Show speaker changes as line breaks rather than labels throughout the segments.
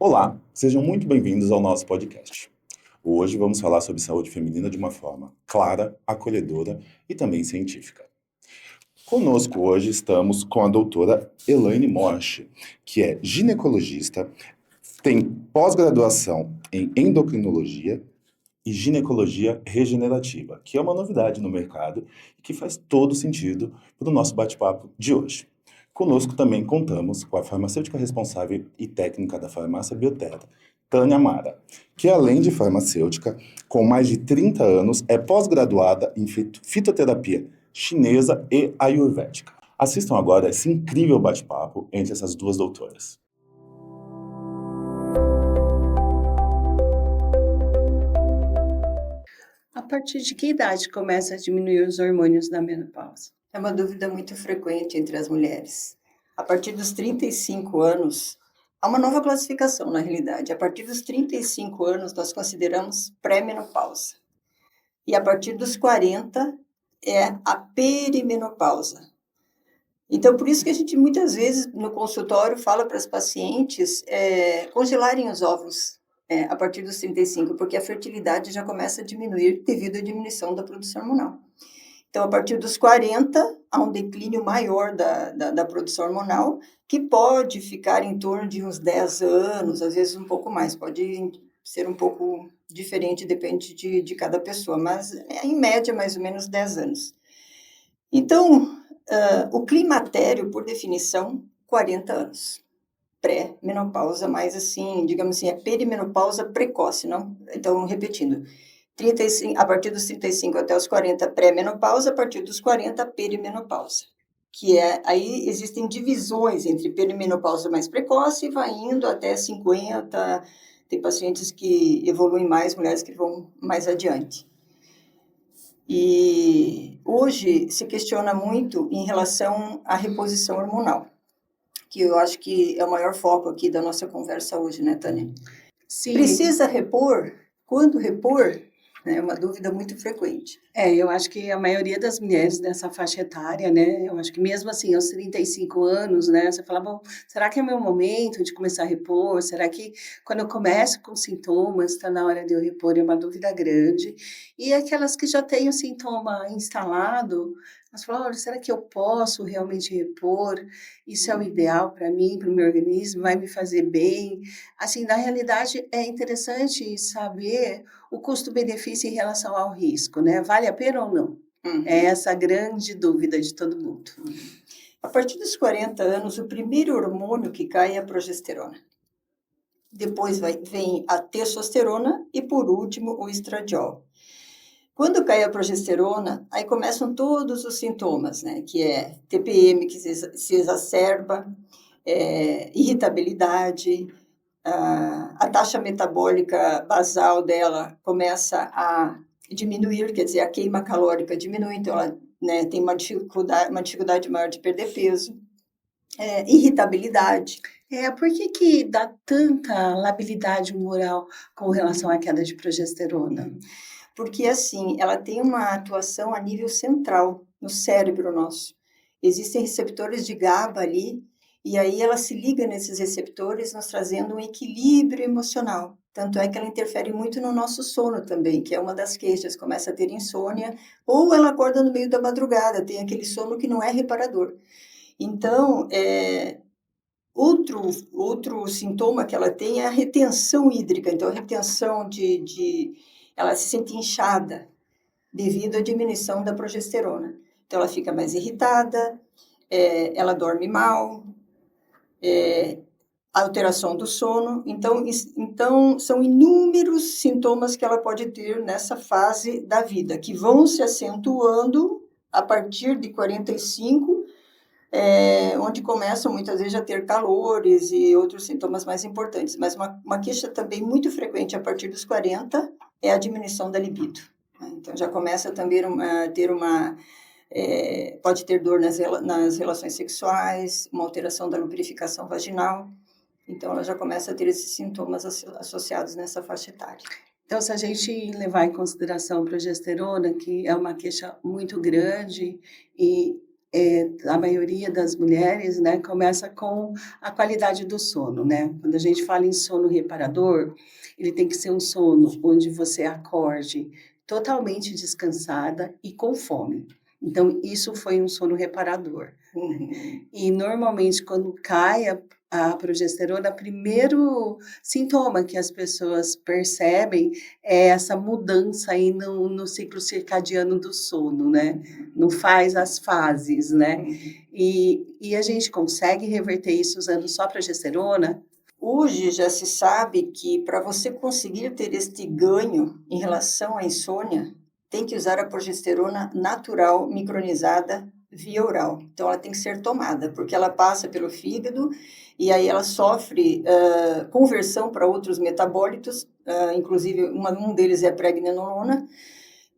Olá, sejam muito bem-vindos ao nosso podcast. Hoje vamos falar sobre saúde feminina de uma forma clara, acolhedora e também científica. Conosco hoje estamos com a doutora Elaine Morche, que é ginecologista, tem pós-graduação em endocrinologia e ginecologia regenerativa, que é uma novidade no mercado e que faz todo sentido para o nosso bate-papo de hoje. Conosco também contamos com a farmacêutica responsável e técnica da farmácia Bioterra, Tânia Amara, que além de farmacêutica, com mais de 30 anos, é pós-graduada em fitoterapia chinesa e ayurvédica. Assistam agora esse incrível bate-papo entre essas duas doutoras.
A partir de que idade começa a diminuir os hormônios da menopausa?
É uma dúvida muito frequente entre as mulheres. A partir dos 35 anos, há uma nova classificação na realidade. A partir dos 35 anos, nós consideramos pré-menopausa. E a partir dos 40 é a perimenopausa. Então, por isso que a gente muitas vezes no consultório fala para as pacientes congelarem os óvulos a partir dos 35, porque a fertilidade já começa a diminuir devido à diminuição da produção hormonal. Então, a partir dos 40, há um declínio maior da produção hormonal, que pode ficar em torno de uns 10 anos, às vezes um pouco mais, pode ser um pouco diferente, depende de cada pessoa, mas em média, mais ou menos 10 anos. Então, o climatério, por definição, 40 anos. Pré-menopausa, mas assim, digamos assim, é perimenopausa precoce, não? Então, repetindo, 35, a partir dos 35 até os 40, pré-menopausa, a partir dos 40, perimenopausa. Aí existem divisões entre perimenopausa mais precoce e vai indo até 50, tem pacientes que evoluem mais, mulheres que vão mais adiante. E hoje se questiona muito em relação à reposição hormonal, que eu acho que é o maior foco aqui da nossa conversa hoje, né, Tânia?
Sim.
Precisa repor? Quando repor? É uma dúvida muito frequente.
Eu acho que a maioria das mulheres dessa faixa etária, né, eu acho que mesmo assim, aos 35 anos, né, você fala, bom, será que é o meu momento de começar a repor? Será que quando eu começo com sintomas, está na hora de eu repor? É uma dúvida grande. E aquelas que já têm o sintoma instalado, elas falam, olha, será que eu posso realmente repor? Isso é o ideal para mim, para o meu organismo? Vai me fazer bem? Assim, na realidade, é interessante saber o custo-benefício em relação ao risco, né? Vale a pena ou não? É essa a grande dúvida de todo mundo.
A partir dos 40 anos, o primeiro hormônio que cai é a progesterona. Depois vem a testosterona e, por último, o estradiol. Quando cai a progesterona, aí começam todos os sintomas, né? Que é TPM que se exacerba, irritabilidade, a taxa metabólica basal dela começa a diminuir, quer dizer, a queima calórica diminui, então ela tem uma dificuldade maior de perder peso, irritabilidade.
Por que dá tanta labilidade moral com relação à queda de progesterona?
Porque, assim, ela tem uma atuação a nível central, no cérebro nosso. Existem receptores de GABA ali, e aí ela se liga nesses receptores, nos trazendo um equilíbrio emocional. Tanto é que ela interfere muito no nosso sono também, que é uma das queixas, começa a ter insônia, ou ela acorda no meio da madrugada, tem aquele sono que não é reparador. Então, outro sintoma que ela tem é a retenção hídrica, então a retenção ela se sente inchada devido à diminuição da progesterona. Então, ela fica mais irritada, ela dorme mal, alteração do sono. Então, são inúmeros sintomas que ela pode ter nessa fase da vida, que vão se acentuando a partir de 45, onde começam muitas vezes a ter calores e outros sintomas mais importantes. Mas uma queixa também muito frequente a partir dos 40 é a diminuição da libido. Então, já começa também a ter pode ter dor nas relações sexuais, uma alteração da lubrificação vaginal. Então, ela já começa a ter esses sintomas associados nessa faixa etária.
Então, se a gente levar em consideração a progesterona, que é uma queixa muito grande e a maioria das mulheres, né, começa com a qualidade do sono, né? Quando a gente fala em sono reparador, ele tem que ser um sono onde você acorde totalmente descansada e com fome. Então, isso foi um sono reparador.
Uhum.
E normalmente, quando cai a progesterona, o primeiro sintoma que as pessoas percebem é essa mudança aí no ciclo circadiano do sono, né? Não faz as fases, né? E a gente consegue reverter isso usando só progesterona?
Hoje já se sabe que para você conseguir ter este ganho em relação à insônia, tem que usar a progesterona natural micronizada via oral. Então ela tem que ser tomada, porque ela passa pelo fígado e aí ela sofre conversão para outros metabólitos, inclusive um deles é a pregnenolona,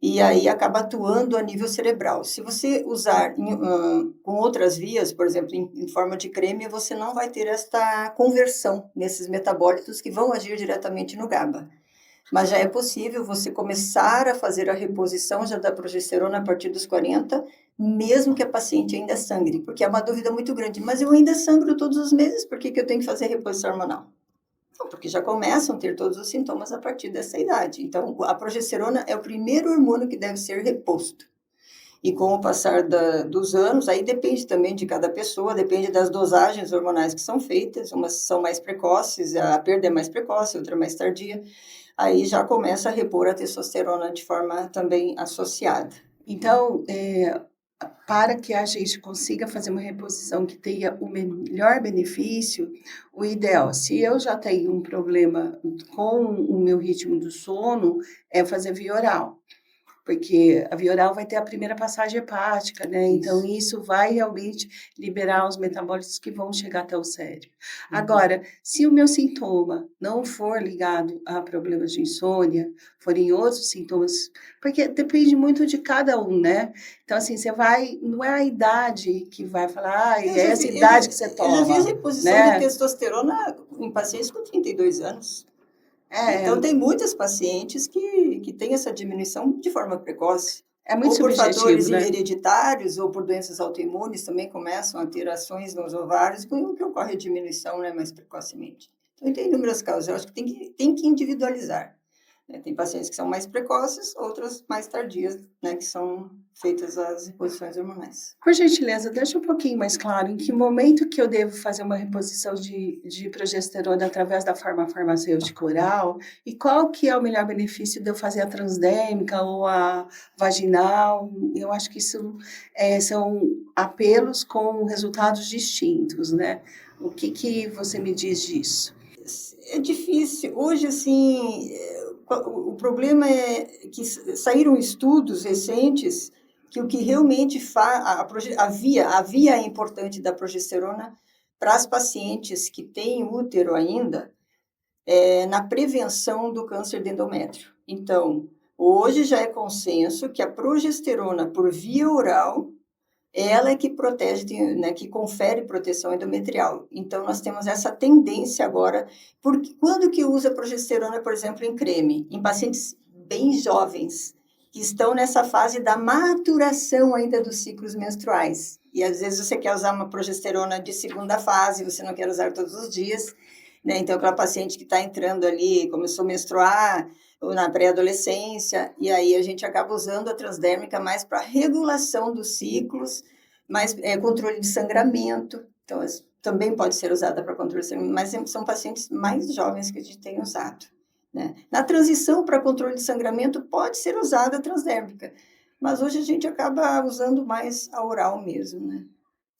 e aí acaba atuando a nível cerebral. Se você usar com outras vias, por exemplo, em forma de creme, você não vai ter esta conversão nesses metabólitos que vão agir diretamente no GABA. Mas já é possível você começar a fazer a reposição já da progesterona a partir dos 40, mesmo que a paciente ainda sangre, porque é uma dúvida muito grande. Mas eu ainda sangro todos os meses, por que eu tenho que fazer reposição hormonal? Não, porque já começam a ter todos os sintomas a partir dessa idade. Então, a progesterona é o primeiro hormônio que deve ser reposto. E com o passar dos anos, aí depende também de cada pessoa, depende das dosagens hormonais que são feitas, umas são mais precoces, a perda é mais precoce, outra mais tardia, aí já começa a repor a testosterona de forma também associada.
Então, para que a gente consiga fazer uma reposição que tenha o melhor benefício, o ideal, se eu já tenho um problema com o meu ritmo do sono, é fazer via oral. Porque a via oral vai ter a primeira passagem hepática, né? Então, isso vai realmente liberar os metabólitos que vão chegar até o cérebro. Agora, se o meu sintoma não for ligado a problemas de insônia, forem outros sintomas, porque depende muito de cada um, né? Então, assim, você vai, não é a idade que vai falar, é essa idade que você toma.
Eu já fiz reposição
né?
de testosterona em pacientes com 32 anos. Então,
É,
tem muitas pacientes que têm essa diminuição de forma precoce.
é muito
Ou por
subjetivo,
fatores
né?
hereditários, ou por doenças autoimunes, também começam a ter ações nos ovários, com que ocorre a diminuição, né, mais precocemente. Então, tem inúmeras causas. Eu acho que tem que individualizar. Né? Tem pacientes que são mais precoces, outras mais tardias, né, que são feitas as reposições hormonais.
Por gentileza, deixa um pouquinho mais claro em que momento que eu devo fazer uma reposição de progesterona através da forma farmacêutica oral e qual que é o melhor benefício de eu fazer a transdérmica ou a vaginal. Eu acho que isso são apelos com resultados distintos, né? O que você me diz disso?
É difícil. Hoje, assim, o problema é que saíram estudos recentes que o que realmente faz a via importante da progesterona para as pacientes que têm útero ainda é na prevenção do câncer de endométrio. Então, hoje já é consenso que a progesterona por via oral ela é que protege, né, que confere proteção endometrial. Então, nós temos essa tendência agora, porque quando que usa progesterona, por exemplo, em creme? Em pacientes bem jovens, que estão nessa fase da maturação ainda dos ciclos menstruais. E às vezes você quer usar uma progesterona de segunda fase, você não quer usar todos os dias, né? Então, aquela paciente que está entrando ali, começou a menstruar, ou na pré-adolescência, e aí a gente acaba usando a transdérmica mais para regulação dos ciclos, mais controle de sangramento, então também pode ser usada para controle de sangramento, mas são pacientes mais jovens que a gente tem usado. Né? Na transição para controle de sangramento pode ser usada a transdérmica, mas hoje a gente acaba usando mais a oral mesmo, né?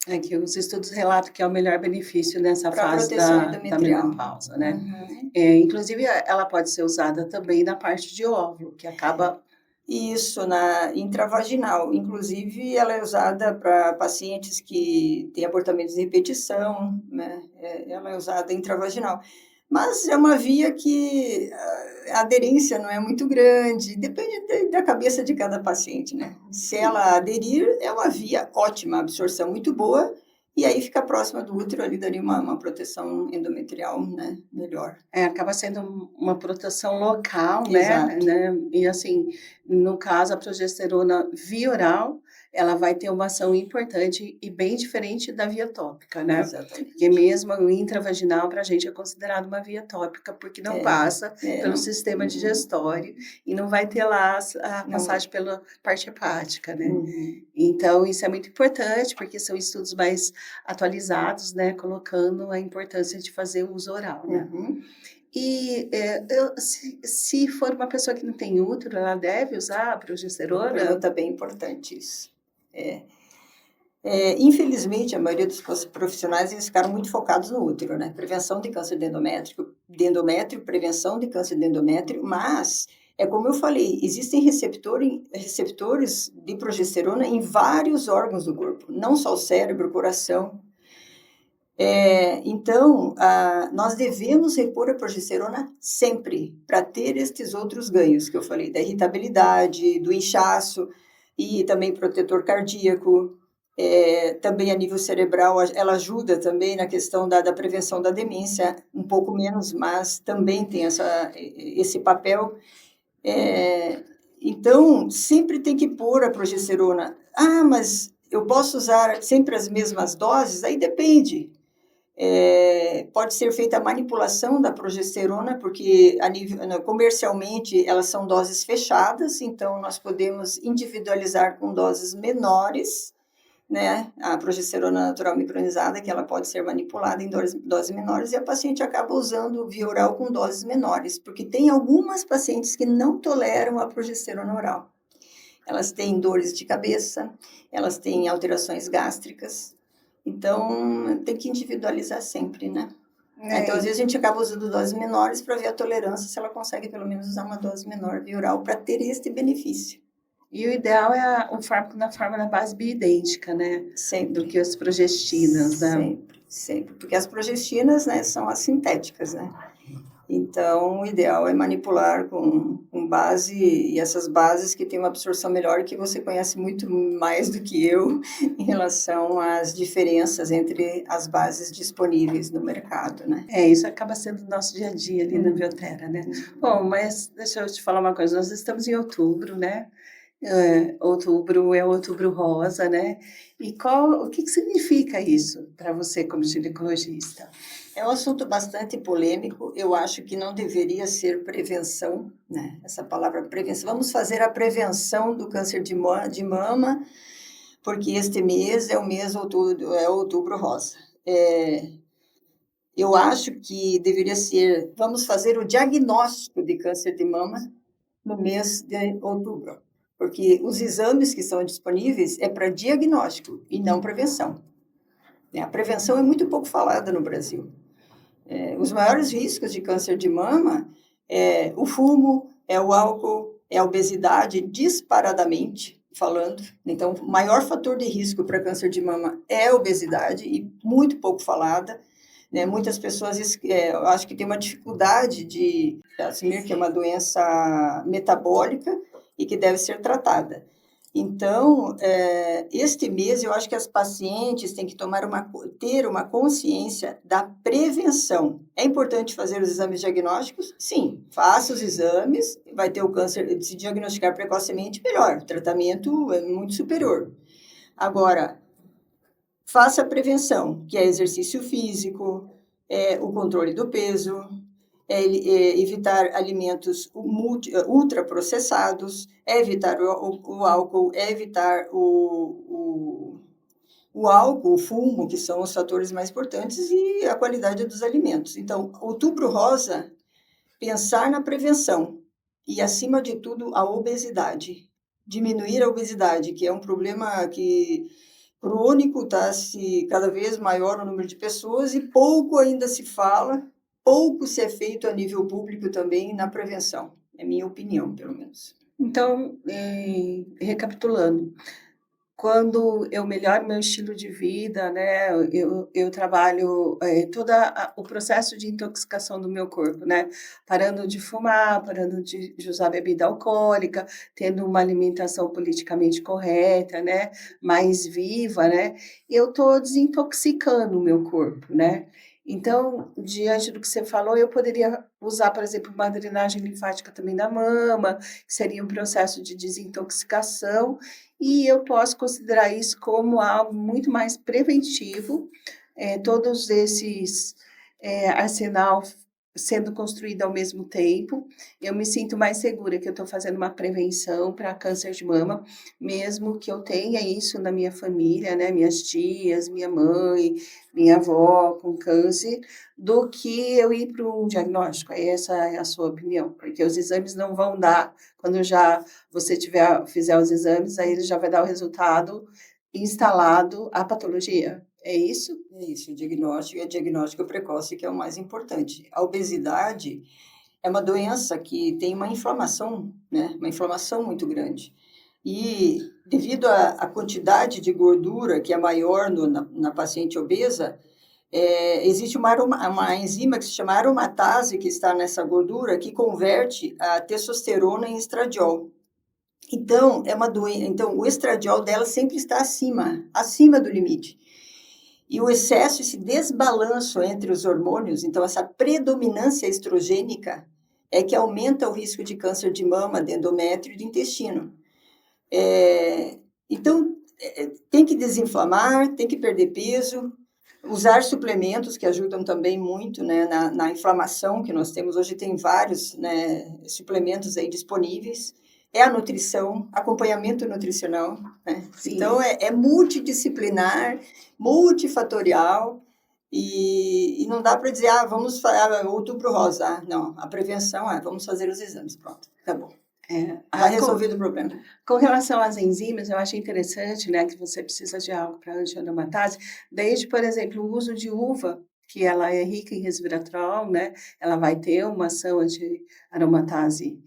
É que os estudos relatam que é o melhor benefício nessa
Pra
fase
proteção
da
endometrial.
menopausa, né?
Uhum.
Inclusive, ela pode ser usada também na parte de óvulo, que acaba...
Isso, na intravaginal. Inclusive, ela é usada para pacientes que têm abortamentos de repetição, né? Ela é usada intravaginal. Mas é uma via que a aderência não é muito grande, depende da cabeça de cada paciente, né? Se ela aderir, é uma via ótima, absorção muito boa, e aí fica próxima do útero, ali daria uma proteção endometrial, né, melhor.
acaba sendo uma proteção local, né?
Exato.
E assim, no caso, a progesterona via oral, ela vai ter uma ação importante e bem diferente da via tópica, né?
Exatamente.
Porque mesmo o intravaginal para a gente é considerado uma via tópica, porque não passa pelo
não,
sistema digestório e não vai ter lá a
não,
passagem pela parte hepática, né?
uhum.
Então, isso é muito importante, porque são estudos mais atualizados, né? Colocando a importância de fazer o uso oral, né?
Uhum.
E se for uma pessoa que não tem útero, ela deve usar a progesterona?
Pergunta bem importante isso. Infelizmente, a maioria dos profissionais eles ficaram muito focados no útero, né? Prevenção de câncer de endométrio, prevenção de câncer de endométrio, mas, como eu falei, existem receptores de progesterona em vários órgãos do corpo, não só o cérebro, o coração. Então, nós devemos repor a progesterona sempre, para ter estes outros ganhos que eu falei, da irritabilidade, do inchaço, e também protetor cardíaco, também a nível cerebral, ela ajuda também na questão da prevenção da demência, um pouco menos, mas também tem esse papel. Então, sempre tem que pôr a progesterona. Mas eu posso usar sempre as mesmas doses? Aí depende. Pode ser feita a manipulação da progesterona, porque comercialmente elas são doses fechadas, então nós podemos individualizar com doses menores, né? A progesterona natural micronizada, que ela pode ser manipulada em doses menores, e a paciente acaba usando via oral com doses menores, porque tem algumas pacientes que não toleram a progesterona oral. Elas têm dores de cabeça, elas têm alterações gástricas, então tem que individualizar sempre, né? Então, às vezes, a gente acaba usando doses menores para ver a tolerância, se ela consegue pelo menos usar uma dose menor via oral para ter este benefício.
E o ideal é o fármaco na forma da base bioidêntica, né?
Sempre.
Do que as progestinas, né?
Sempre. Porque as progestinas, né, são as sintéticas, né? Então, o ideal é manipular com base, e essas bases que têm uma absorção melhor, que você conhece muito mais do que eu, em relação às diferenças entre as bases disponíveis no mercado, né?
Isso acaba sendo o nosso dia a dia ali na Bioterra, né? Bom, mas deixa eu te falar uma coisa, nós estamos em outubro, né? Outubro é outubro rosa, né? E o que significa isso para você como ginecologista?
É um assunto bastante polêmico, eu acho que não deveria ser prevenção, né? Essa palavra prevenção, vamos fazer a prevenção do câncer de mama, porque este mês é o mês outubro rosa. Eu acho que deveria ser, vamos fazer o diagnóstico de câncer de mama no mês de outubro, porque os exames que estão disponíveis é para diagnóstico e não prevenção. A prevenção é muito pouco falada no Brasil. Os maiores riscos de câncer de mama é o fumo, é o álcool, é a obesidade, disparadamente falando. Então, o maior fator de risco para câncer de mama é a obesidade e muito pouco falada. Né? Muitas pessoas, eu acho que tem uma dificuldade de assumir que é uma doença metabólica e que deve ser tratada. Então, este mês, eu acho que as pacientes têm que ter uma consciência da prevenção. É importante fazer os exames diagnósticos? Sim, faça os exames, vai ter o câncer, se diagnosticar precocemente, melhor, o tratamento é muito superior. Agora, faça a prevenção, que é exercício físico, o controle do peso, evitar alimentos ultraprocessados, evitar o álcool, evitar o álcool, o fumo, que são os fatores mais importantes, e a qualidade dos alimentos. Então, outubro rosa, pensar na prevenção e, acima de tudo, a obesidade. Diminuir a obesidade, que é um problema que crônico, está cada vez maior o número de pessoas e pouco ainda se fala, pouco se é feito a nível público também na prevenção, é minha opinião, pelo menos.
Então, recapitulando, quando eu melhoro meu estilo de vida, né, eu trabalho todo o processo de intoxicação do meu corpo, né, parando de fumar, parando de usar bebida alcoólica, tendo uma alimentação politicamente correta, né, mais viva, né, eu estou desintoxicando o meu corpo, né. Então, diante do que você falou, eu poderia usar, por exemplo, uma drenagem linfática também da mama, que seria um processo de desintoxicação, e eu posso considerar isso como algo muito mais preventivo, todos esses arsenal sendo construído ao mesmo tempo, eu me sinto mais segura que eu estou fazendo uma prevenção para câncer de mama, mesmo que eu tenha isso na minha família, né, minhas tias, minha mãe, minha avó com câncer, do que eu ir para um diagnóstico. Essa é a sua opinião, porque os exames não vão dar, quando já você fizer os exames, aí ele já vai dar o resultado instalado a patologia. É isso?
É isso, o diagnóstico é diagnóstico precoce que é o mais importante. A obesidade é uma doença que tem uma inflamação, né? Uma inflamação muito grande. E devido à quantidade de gordura que é maior na paciente obesa, existe uma enzima que se chama aromatase, que está nessa gordura, que converte a testosterona em estradiol. Então, então, o estradiol dela sempre está acima do limite. E o excesso, esse desbalanço entre os hormônios, então essa predominância estrogênica, é que aumenta o risco de câncer de mama, de endométrio e de intestino. Então, tem que desinflamar, tem que perder peso, usar suplementos que ajudam também muito, né, na inflamação que nós temos. Hoje tem vários, né, suplementos aí disponíveis. É a nutrição, acompanhamento nutricional, né? Então, é multidisciplinar, multifatorial, e não dá para dizer, vamos fazer outubro rosa. Não, a prevenção vamos fazer os exames, pronto, acabou. Está resolvido o problema.
Com relação às enzimas, eu acho interessante, né, que você precisa de algo para anti-aromatase, desde, por exemplo, o uso de uva, que ela é rica em resveratrol, né, ela vai ter uma ação anti-aromatase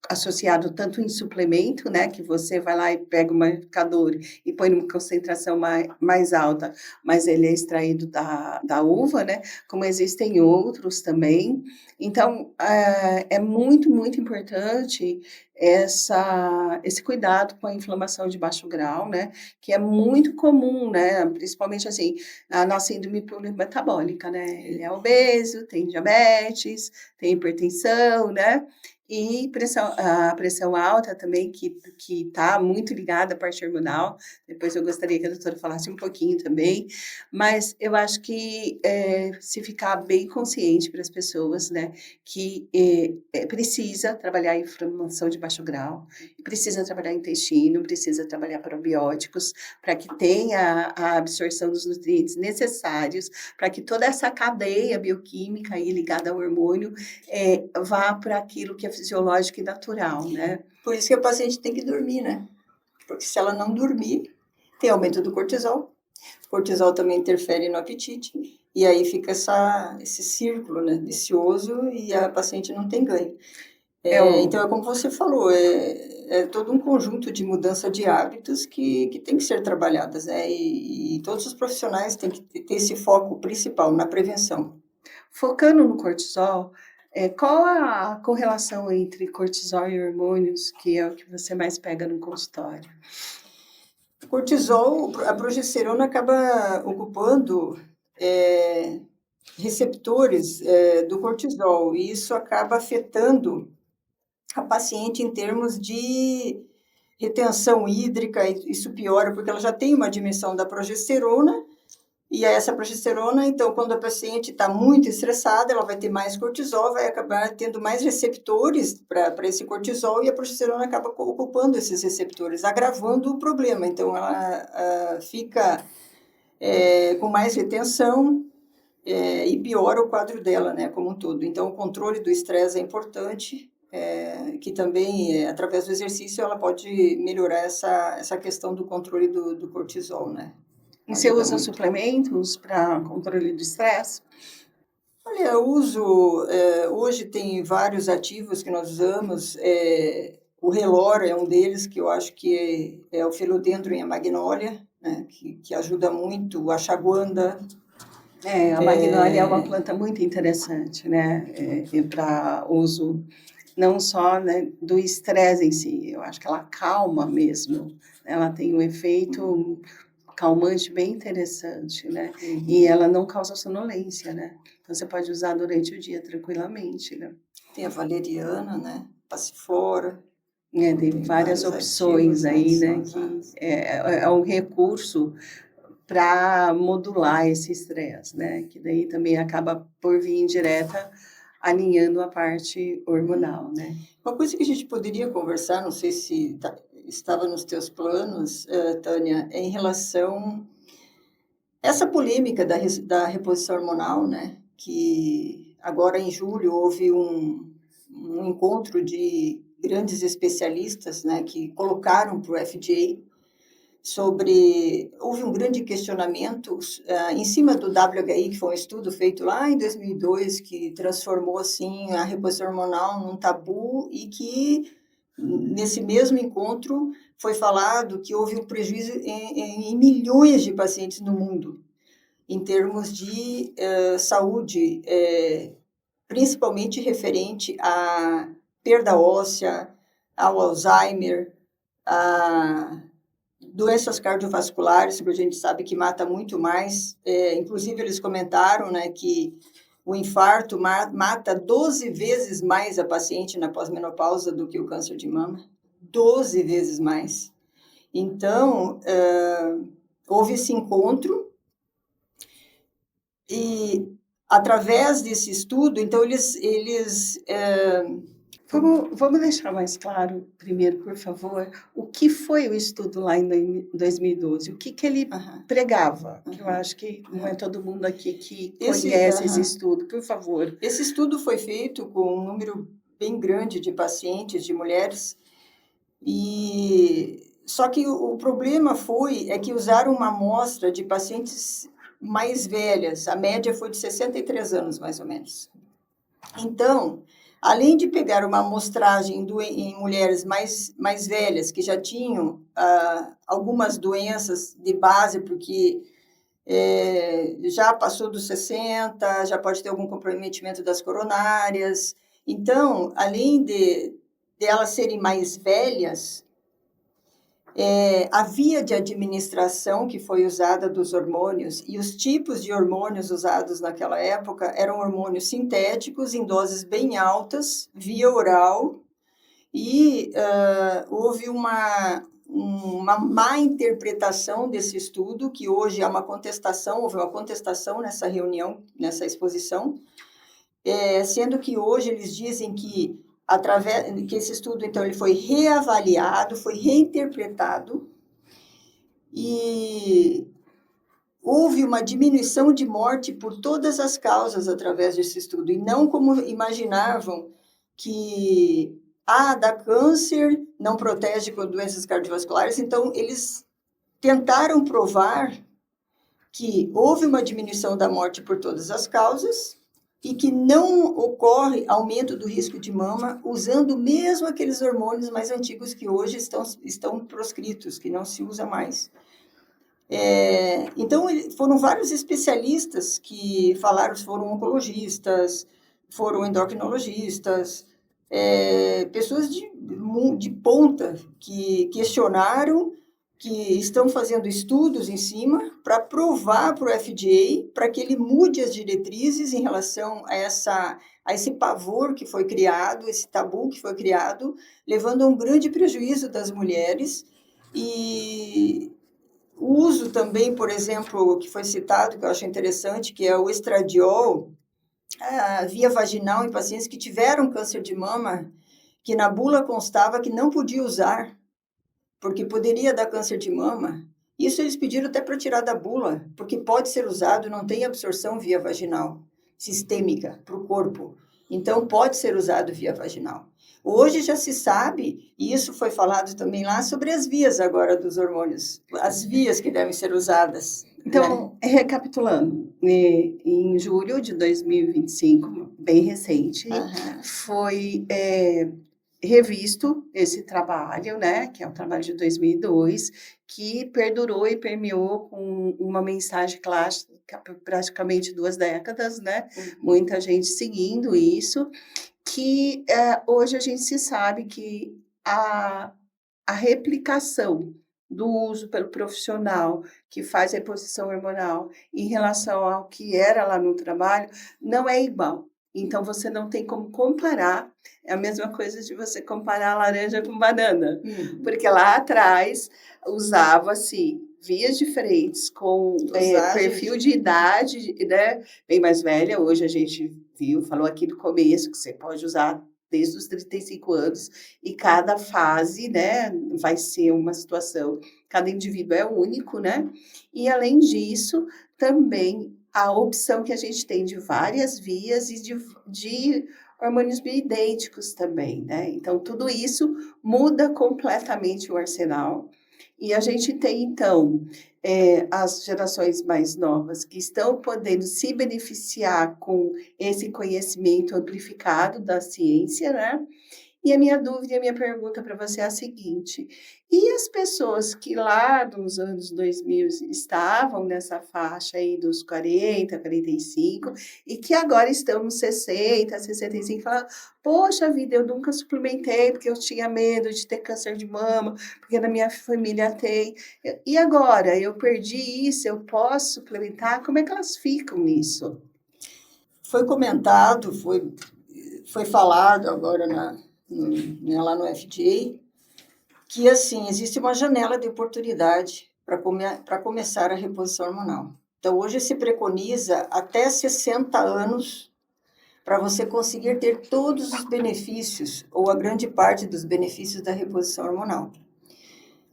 associado tanto em suplemento, né, que você vai lá e pega um marcador e põe numa concentração mais alta, mas ele é extraído da uva, né, como existem outros também. Então, é muito, muito importante esse cuidado com a inflamação de baixo grau, né, que é muito comum, né, principalmente assim, na síndrome polimetabólica, né, ele é obeso, tem diabetes, tem hipertensão, né, e a pressão alta também, que está muito ligada à parte hormonal. Depois eu gostaria que a doutora falasse um pouquinho também. Mas eu acho que se ficar bem consciente para as pessoas, né, que precisa trabalhar a inflamação de baixo grau, precisa trabalhar intestino, precisa trabalhar probióticos, para que tenha a absorção dos nutrientes necessários, para que toda essa cadeia bioquímica aí ligada ao hormônio vá para aquilo que é fisiológico e natural, né?
Por isso que a paciente tem que dormir, né? Porque se ela não dormir, tem aumento do cortisol. O cortisol também interfere no apetite. E aí fica esse círculo, né, vicioso, e a paciente não tem ganho. Então, é como você falou, é todo um conjunto de mudança de hábitos que tem que ser trabalhadas, né? E todos os profissionais têm que ter esse foco principal na prevenção.
Focando no cortisol, qual a correlação entre cortisol e hormônios, que é o que você mais pega no consultório?
Cortisol, a progesterona acaba ocupando receptores do cortisol, e isso acaba afetando a paciente em termos de retenção hídrica. Isso piora porque ela já tem uma diminuição da progesterona. E essa progesterona, então, quando a paciente está muito estressada, ela vai ter mais cortisol, vai acabar tendo mais receptores para esse cortisol, e a progesterona acaba ocupando esses receptores, agravando o problema. Então, ela fica com mais retenção e piora o quadro dela, né, como um todo. Então, o controle do estresse é importante, que também, através do exercício, ela pode melhorar essa questão do controle do cortisol, né?
E você usa suplementos para controle do estresse?
Olha, eu uso, hoje tem vários ativos que nós usamos, o Relor é um deles, que eu acho que é o Philodendron e a Magnólia, né, que ajuda muito, o Ashwagandha.
A magnólia é uma planta muito interessante, né, para uso não só, né, do estresse em si, eu acho que ela calma mesmo, ela tem um efeito calmante bem interessante, né?
Uhum.
E ela não causa sonolência, né? Então você pode usar durante o dia tranquilamente, né?
Tem a valeriana, né? Passiflora.
Tem
Tem
várias
vários
opções
ativos, né,
aí,
que são
né, que
usados.
é um recurso para modular esse estresse, né, que daí também acaba por vir indireta alinhando a parte hormonal, né.
Uma coisa que a gente poderia conversar, não sei se estava nos teus planos, Tânia, é em relação essa polêmica da reposição hormonal, né? Que agora em julho houve um encontro de grandes especialistas, né? Que colocaram para o FDA sobre. Houve um grande questionamento em cima do WHI, que foi um estudo feito lá em 2002, que transformou assim, a reposição hormonal num tabu e que, nesse mesmo encontro, foi falado que houve um prejuízo em milhões de pacientes no mundo, em termos de saúde, principalmente referente à perda óssea, ao Alzheimer, a doenças cardiovasculares, que a gente sabe que mata muito mais. Inclusive, eles comentaram, né, que o infarto mata 12 vezes mais a paciente na pós-menopausa do que o câncer de mama. 12 vezes mais. Então, houve esse encontro e, através desse estudo, então, eles
Vamos deixar mais claro, primeiro, por favor, o que foi o estudo lá em 2012? O que ele pregava? Que eu acho que não é todo mundo aqui que conhece esse estudo. Por favor.
Esse estudo foi feito com um número bem grande de pacientes, de mulheres, e só que o problema é que usaram uma amostra de pacientes mais velhas, a média foi de 63 anos, mais ou menos. Então, além de pegar uma amostragem em mulheres mais velhas, que já tinham algumas doenças de base, porque já passou dos 60, já pode ter algum comprometimento das coronárias. Então, além de elas serem mais velhas, a via de administração que foi usada dos hormônios e os tipos de hormônios usados naquela época eram hormônios sintéticos em doses bem altas, via oral, e houve uma má interpretação desse estudo, que hoje houve uma contestação nessa reunião, nessa exposição, sendo que hoje eles dizem que que esse estudo, então, ele foi reavaliado, foi reinterpretado, e houve uma diminuição de morte por todas as causas através desse estudo, e não como imaginavam que dá câncer, não protege com doenças cardiovasculares. Então, eles tentaram provar que houve uma diminuição da morte por todas as causas e que não ocorre aumento do risco de mama usando mesmo aqueles hormônios mais antigos que hoje estão proscritos, que não se usa mais. Então, foram vários especialistas que falaram, foram oncologistas, foram endocrinologistas, pessoas de ponta que questionaram, que estão fazendo estudos em cima para provar para o FDA, para que ele mude as diretrizes em relação a esse pavor que foi criado, esse tabu que foi criado, levando a um grande prejuízo das mulheres. E o uso também, por exemplo, que foi citado, que eu acho interessante, que é o estradiol, via vaginal em pacientes que tiveram câncer de mama, que na bula constava que não podia usar, porque poderia dar câncer de mama. Isso eles pediram até para tirar da bula, porque pode ser usado, não tem absorção via vaginal, sistêmica, para o corpo. Então, pode ser usado via vaginal. Hoje já se sabe, e isso foi falado também lá, sobre as vias agora dos hormônios, as vias que devem ser usadas.
Então, recapitulando, em julho de 2025, bem recente, foi revisto esse trabalho, né, que é um trabalho de 2002, que perdurou e permeou com uma mensagem clássica por praticamente 2 décadas, né, muita gente seguindo isso, que hoje a gente se sabe que a replicação do uso pelo profissional que faz reposição hormonal em relação ao que era lá no trabalho não é igual. Então, você não tem como comparar. É a mesma coisa de você comparar laranja com banana. Porque lá atrás usava-se vias diferentes, com perfil de idade, né, bem mais velha. Hoje a gente falou aqui no começo, que você pode usar desde os 35 anos, e cada fase, né, vai ser uma situação, cada indivíduo é único, né? E além disso, também a opção que a gente tem de várias vias e de hormônios bioidênticos também, né? Então, tudo isso muda completamente o arsenal. E a gente tem, então, as gerações mais novas que estão podendo se beneficiar com esse conhecimento amplificado da ciência, né? E a minha dúvida, a minha pergunta para você é a seguinte: e as pessoas que lá nos anos 2000 estavam nessa faixa aí dos 40, 45, e que agora estão nos 60, 65, falam, poxa vida, eu nunca suplementei porque eu tinha medo de ter câncer de mama, porque na minha família tem. E agora, eu perdi isso, eu posso suplementar? Como é que elas ficam nisso?
Foi comentado, foi falado agora lá no FDA, que, assim, existe uma janela de oportunidade para começar a reposição hormonal. Então, hoje se preconiza até 60 anos para você conseguir ter todos os benefícios, ou a grande parte dos benefícios da reposição hormonal.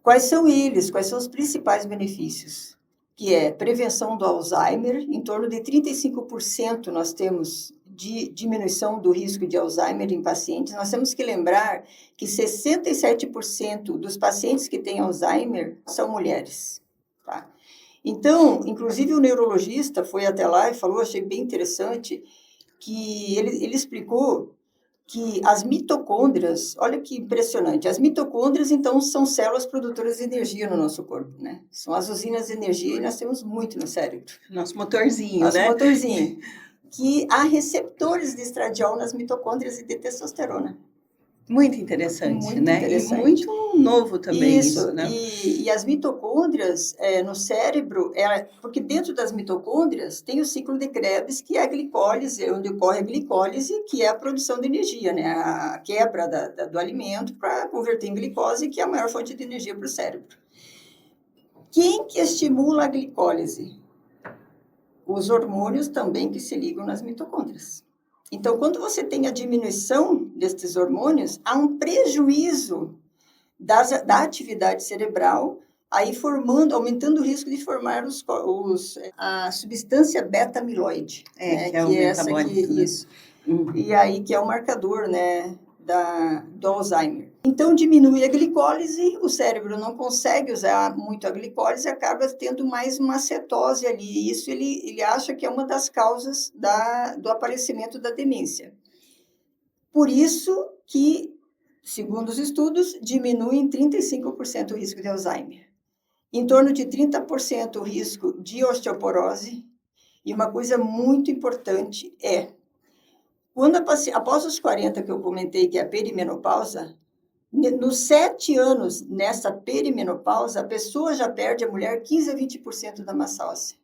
Quais são eles? Quais são os principais benefícios? Que é prevenção do Alzheimer, em torno de 35% nós temos de diminuição do risco de Alzheimer em pacientes. Nós temos que lembrar que 67% dos pacientes que têm Alzheimer são mulheres. Tá? Então, inclusive o neurologista foi até lá e falou, achei bem interessante, que ele explicou que as mitocôndrias, olha que impressionante, as mitocôndrias, então, são células produtoras de energia no nosso corpo, né? São as usinas de energia e nós temos muito no cérebro.
Nosso motorzinho,
Nosso
né?
motorzinho. Que há receptores de estradiol nas mitocôndrias e de testosterona.
Muito interessante,
Muito
né?
interessante.
E muito novo também isso, né?
E as mitocôndrias no cérebro, porque dentro das mitocôndrias tem o ciclo de Krebs, que é a glicólise, onde ocorre a glicólise, que é a produção de energia, né? A quebra do alimento para converter em glicose, que é a maior fonte de energia para o cérebro. Quem que estimula a glicólise? Os hormônios também que se ligam nas mitocôndrias. Então, quando você tem a diminuição destes hormônios, há um prejuízo da atividade cerebral, aí aumentando o risco de formar a substância beta-amiloide.
Que é o metabólico.
Isso. E aí que é o marcador, né, do Alzheimer. Então, diminui a glicólise, o cérebro não consegue usar muito a glicólise, acaba tendo mais uma cetose ali. E isso ele acha que é uma das causas do aparecimento da demência. Por isso que, segundo os estudos, diminui em 35% o risco de Alzheimer. Em torno de 30% o risco de osteoporose. E uma coisa muito importante após os 40 que eu comentei, que é a perimenopausa, nos 7 anos nessa perimenopausa, a pessoa já perde, a mulher, 15 a 20% da massa óssea.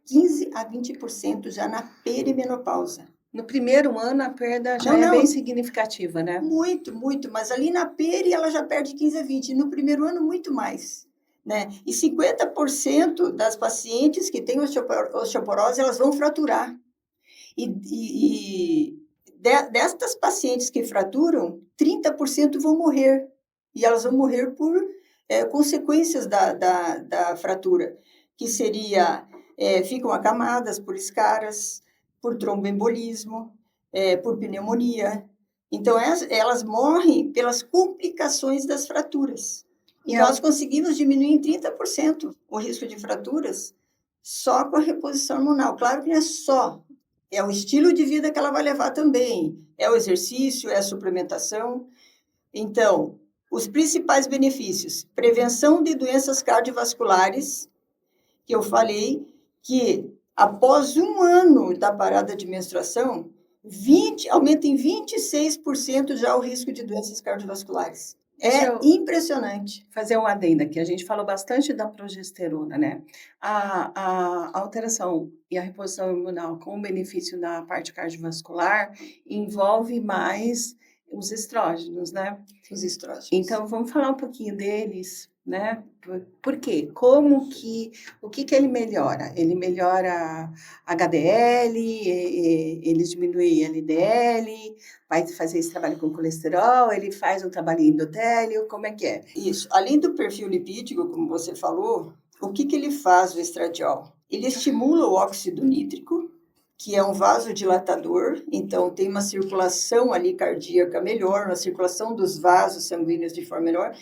15 a 20% já na perimenopausa.
No primeiro ano, a perda já é bem significativa, né?
Muito, muito. Mas ali na peri, ela já perde 15 a 20%. E no primeiro ano, muito mais. Né? E 50% das pacientes que têm osteoporose, elas vão fraturar. Destas pacientes que fraturam, 30% vão morrer. E elas vão morrer por consequências da fratura, que seria, ficam acamadas por escaras, por tromboembolismo, por pneumonia. Então, elas morrem pelas complicações das fraturas. E nós conseguimos diminuir em 30% o risco de fraturas só com a reposição hormonal. Claro que não é só. É o estilo de vida que ela vai levar também. É o exercício, é a suplementação. Então, os principais benefícios. Prevenção de doenças cardiovasculares, que eu falei que após 1 ano da parada de menstruação, aumenta em 26% já o risco de doenças cardiovasculares.
Deixa
É
eu
impressionante.
fazer um adendo aqui. A gente falou bastante da progesterona, né? A alteração e a reposição hormonal com benefício na parte cardiovascular envolve mais os estrógenos, né?
Os estrógenos.
Então, vamos falar um pouquinho deles, né? Por quê? O que ele melhora? Ele melhora HDL, ele diminui LDL, vai fazer esse trabalho com colesterol, ele faz um trabalho em endotélio, como é que é?
Isso. Além do perfil lipídico, como você falou, o que ele faz, o estradiol? Ele estimula o óxido nítrico, que é um vasodilatador, então tem uma circulação ali cardíaca melhor, uma circulação dos vasos sanguíneos de forma melhor,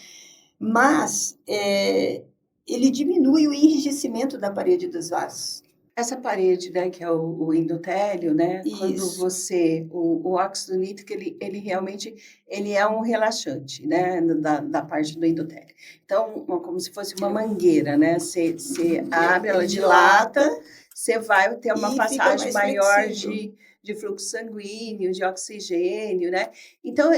mas ele diminui o enrijecimento da parede dos vasos.
Essa parede, né, que é o endotélio, né, quando
Isso.
o óxido nítrico, ele realmente, ele é um relaxante, né, da parte do endotélio. Então, como se fosse uma mangueira, né, você abre, ela dilata, você vai ter uma
E fica
passagem
mais
maior
flexível.
de fluxo sanguíneo, de oxigênio, né? Então,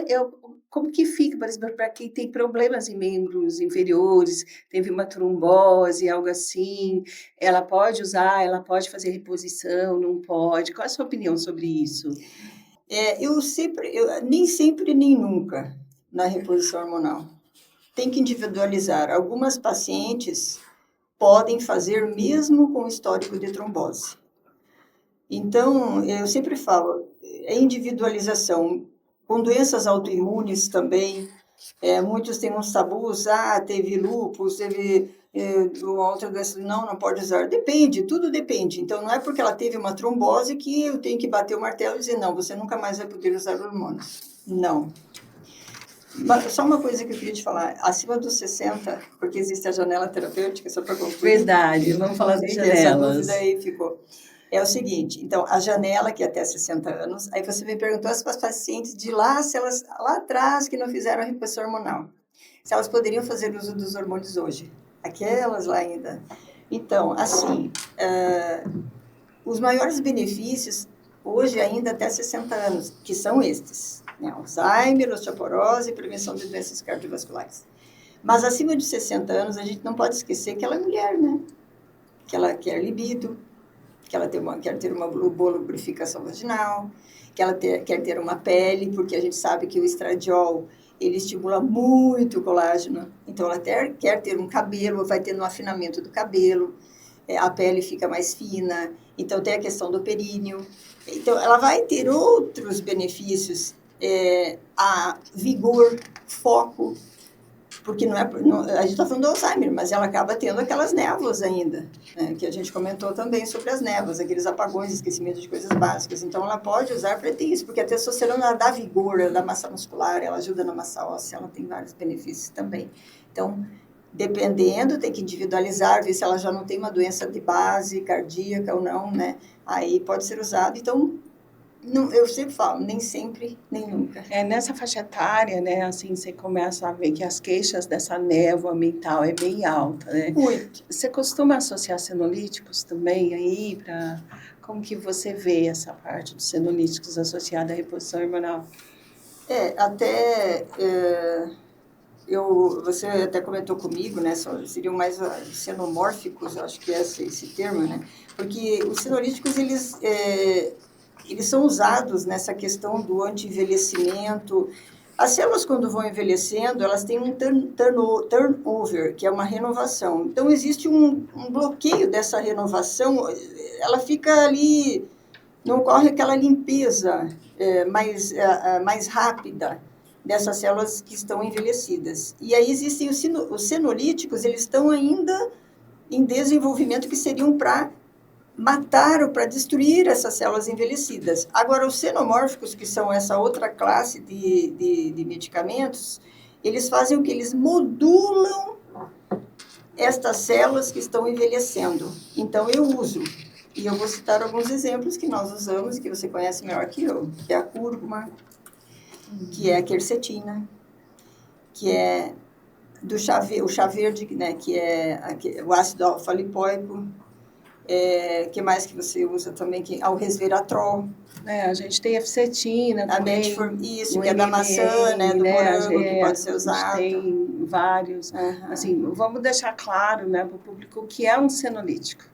como que fica, por exemplo, para quem tem problemas em membros inferiores, teve uma trombose, algo assim, ela pode usar, ela pode fazer reposição, não pode? Qual é a sua opinião sobre isso?
Eu nem sempre nem nunca na reposição hormonal. Tem que individualizar. Algumas pacientes podem fazer mesmo com histórico de trombose. Então, eu sempre falo, é individualização. Com doenças autoimunes também, muitos têm uns tabus, teve lúpus, teve uma outra doença, não pode usar. Depende, tudo depende. Então, não é porque ela teve uma trombose que eu tenho que bater o martelo e dizer, não, você nunca mais vai poder usar hormônios. Não. Só uma coisa que eu queria te falar, acima dos 60, porque existe a janela terapêutica, só para concluir.
Verdade, vamos falar das
Essa
janelas.
dúvida aí ficou. É o seguinte, então, a janela, que é até 60 anos, aí você me perguntou se as pacientes de lá, se elas, lá atrás, que não fizeram a reposição hormonal, se elas poderiam fazer uso dos hormônios hoje. Aquelas lá ainda. Então, assim, os maiores benefícios, hoje ainda até 60 anos, que são estes, né? Alzheimer, osteoporose e prevenção de doenças cardiovasculares. Mas acima de 60 anos, a gente não pode esquecer que ela é mulher, né? Que ela quer libido, que ela quer ter uma boa lubrificação vaginal, que ela quer ter uma pele, porque a gente sabe que o estradiol, ele estimula muito o colágeno, então ela quer ter um cabelo, vai ter um afinamento do cabelo, a pele fica mais fina, então tem a questão do períneo, então ela vai ter outros benefícios, a vigor, foco, porque a gente está falando do Alzheimer, mas ela acaba tendo aquelas névoas ainda, né, que a gente comentou também sobre as névoas, aqueles apagões, esquecimento de coisas básicas. Então, ela pode usar para ter isso, porque a testosterona ela dá vigor, ela dá massa muscular, ela ajuda na massa óssea, ela tem vários benefícios também. Então, dependendo, tem que individualizar, ver se ela já não tem uma doença de base cardíaca ou não, né? Aí pode ser usado. Então, não, eu sempre falo, nem sempre, nem nunca.
Nessa faixa etária, né, assim, você começa a ver que as queixas dessa névoa mental é bem alta, né?
Muito.
Você costuma associar senolíticos também aí para como que você vê essa parte dos senolíticos associada à reposição hormonal?
Você até comentou comigo, né? Seriam mais senomórficos, acho que é esse termo, né? Porque os senolíticos, eles são usados nessa questão do anti-envelhecimento. As células, quando vão envelhecendo, elas têm um turnover, que é uma renovação. Então, existe um bloqueio dessa renovação, ela fica ali, não ocorre aquela limpeza mais rápida dessas células que estão envelhecidas. E aí existem os senolíticos, eles estão ainda em desenvolvimento, que seriam para matar ou para destruir essas células envelhecidas. Agora, os senomórficos, que são essa outra classe de medicamentos, eles fazem o que? Eles modulam estas células que estão envelhecendo. Então, eu uso. E eu vou citar alguns exemplos que nós usamos, que você conhece melhor que eu, que é a cúrcuma, que é a quercetina, que é o chá verde, né, que é o ácido alfa-lipoico, Que mais que você usa também? O resveratrol.
A gente tem a ficetina também.
Isso, que é da maçã, né? Do morango, que pode ser usado.
A gente tem vários. Assim, vamos deixar claro, né, para o público o que é um senolítico.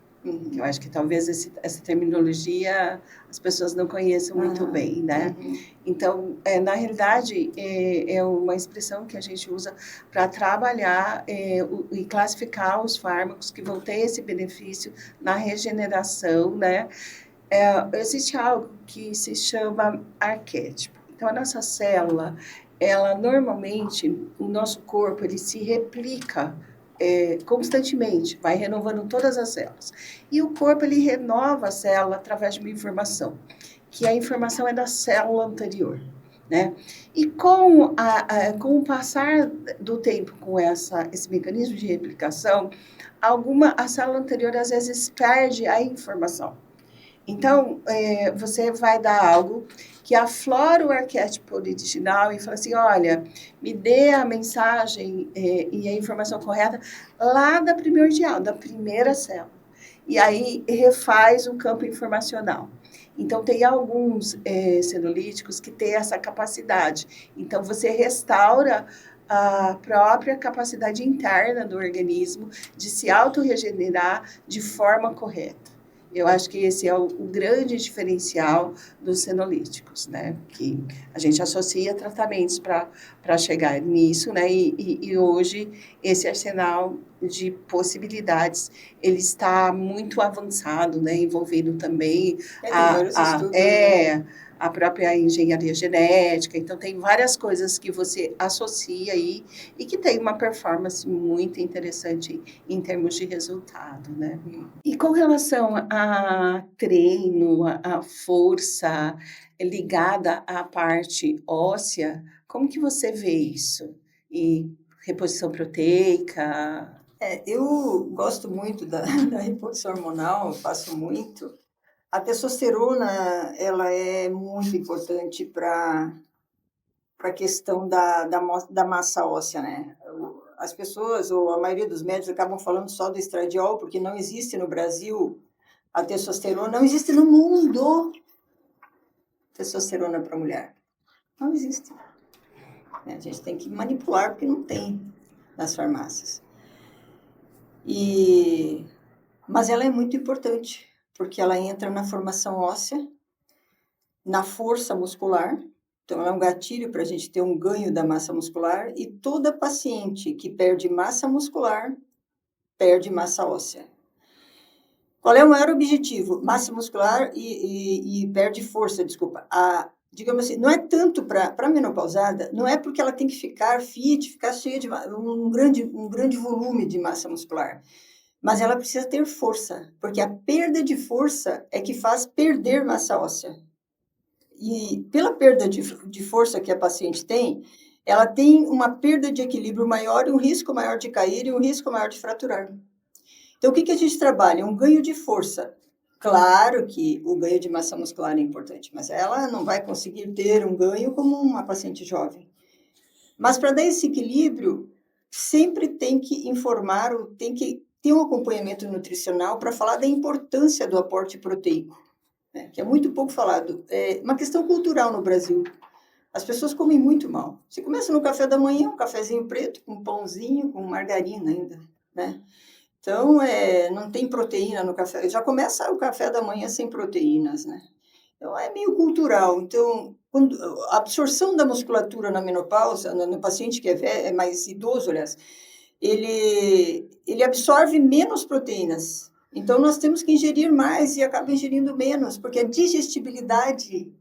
Eu acho que talvez essa terminologia as pessoas não conheçam muito bem, né? Então, na realidade, é uma expressão que a gente usa para trabalhar e classificar os fármacos que vão ter esse benefício na regeneração, né? Existe algo que se chama arquétipo. Então, a nossa célula, ela normalmente, o nosso corpo, ele se replica constantemente, vai renovando todas as células. E o corpo, ele renova a célula através de uma informação, que a informação é da célula anterior, né? E com o passar do tempo, com esse mecanismo de replicação, a célula anterior, às vezes, perde a informação. Então, você vai dar algo que aflora o arquétipo original e fala assim, olha, me dê a mensagem e a informação correta lá da primordial, da primeira célula. E aí, refaz o campo informacional. Então, tem alguns senolíticos que têm essa capacidade. Então, você restaura a própria capacidade interna do organismo de se autorregenerar de forma correta. Eu acho que esse é o grande diferencial dos senolíticos, né? Que a gente associa tratamentos para chegar nisso, né? E hoje esse arsenal de possibilidades ele está muito avançado, né? Envolvendo também a própria engenharia genética. Então, tem várias coisas que você associa aí e que tem uma performance muito interessante em termos de resultado, né? E com relação a treino, a força ligada à parte óssea, como que você vê isso? E reposição proteica?
Eu gosto muito da reposição hormonal, faço muito. A testosterona, ela é muito importante para a questão da massa óssea, né? As pessoas, ou a maioria dos médicos, acabam falando só do estradiol, porque não existe no Brasil a testosterona, não existe no mundo testosterona para mulher. Não existe. A gente tem que manipular, porque não tem nas farmácias. Mas ela é muito importante, porque ela entra na formação óssea, na força muscular. Então, ela é um gatilho para a gente ter um ganho da massa muscular, e toda paciente que perde massa muscular, perde massa óssea. Qual é o maior objetivo? Massa muscular e perde força, desculpa. Digamos assim, não é tanto para a menopausada, não é porque ela tem que ficar fit, ficar cheia de um grande volume de massa muscular, mas ela precisa ter força, porque a perda de força é que faz perder massa óssea. E pela perda de força que a paciente tem, ela tem uma perda de equilíbrio maior, um risco maior de cair e um risco maior de fraturar. Então, o que a gente trabalha? Um ganho de força. Claro que o ganho de massa muscular é importante, mas ela não vai conseguir ter um ganho como uma paciente jovem. Mas para dar esse equilíbrio, sempre tem que informar, tem que ter um acompanhamento nutricional para falar da importância do aporte proteico, né? Que é muito pouco falado. É uma questão cultural no Brasil. As pessoas comem muito mal. Você começa no café da manhã, um cafezinho preto, com um pãozinho, com margarina ainda, né? Então, não tem proteína no café. Já começa o café da manhã sem proteínas, né? Então, é meio cultural. Então, a absorção da musculatura na menopausa, no paciente que é mais idoso, aliás, ele absorve menos proteínas. Então, nós temos que ingerir mais e acaba ingerindo menos, porque a digestibilidade...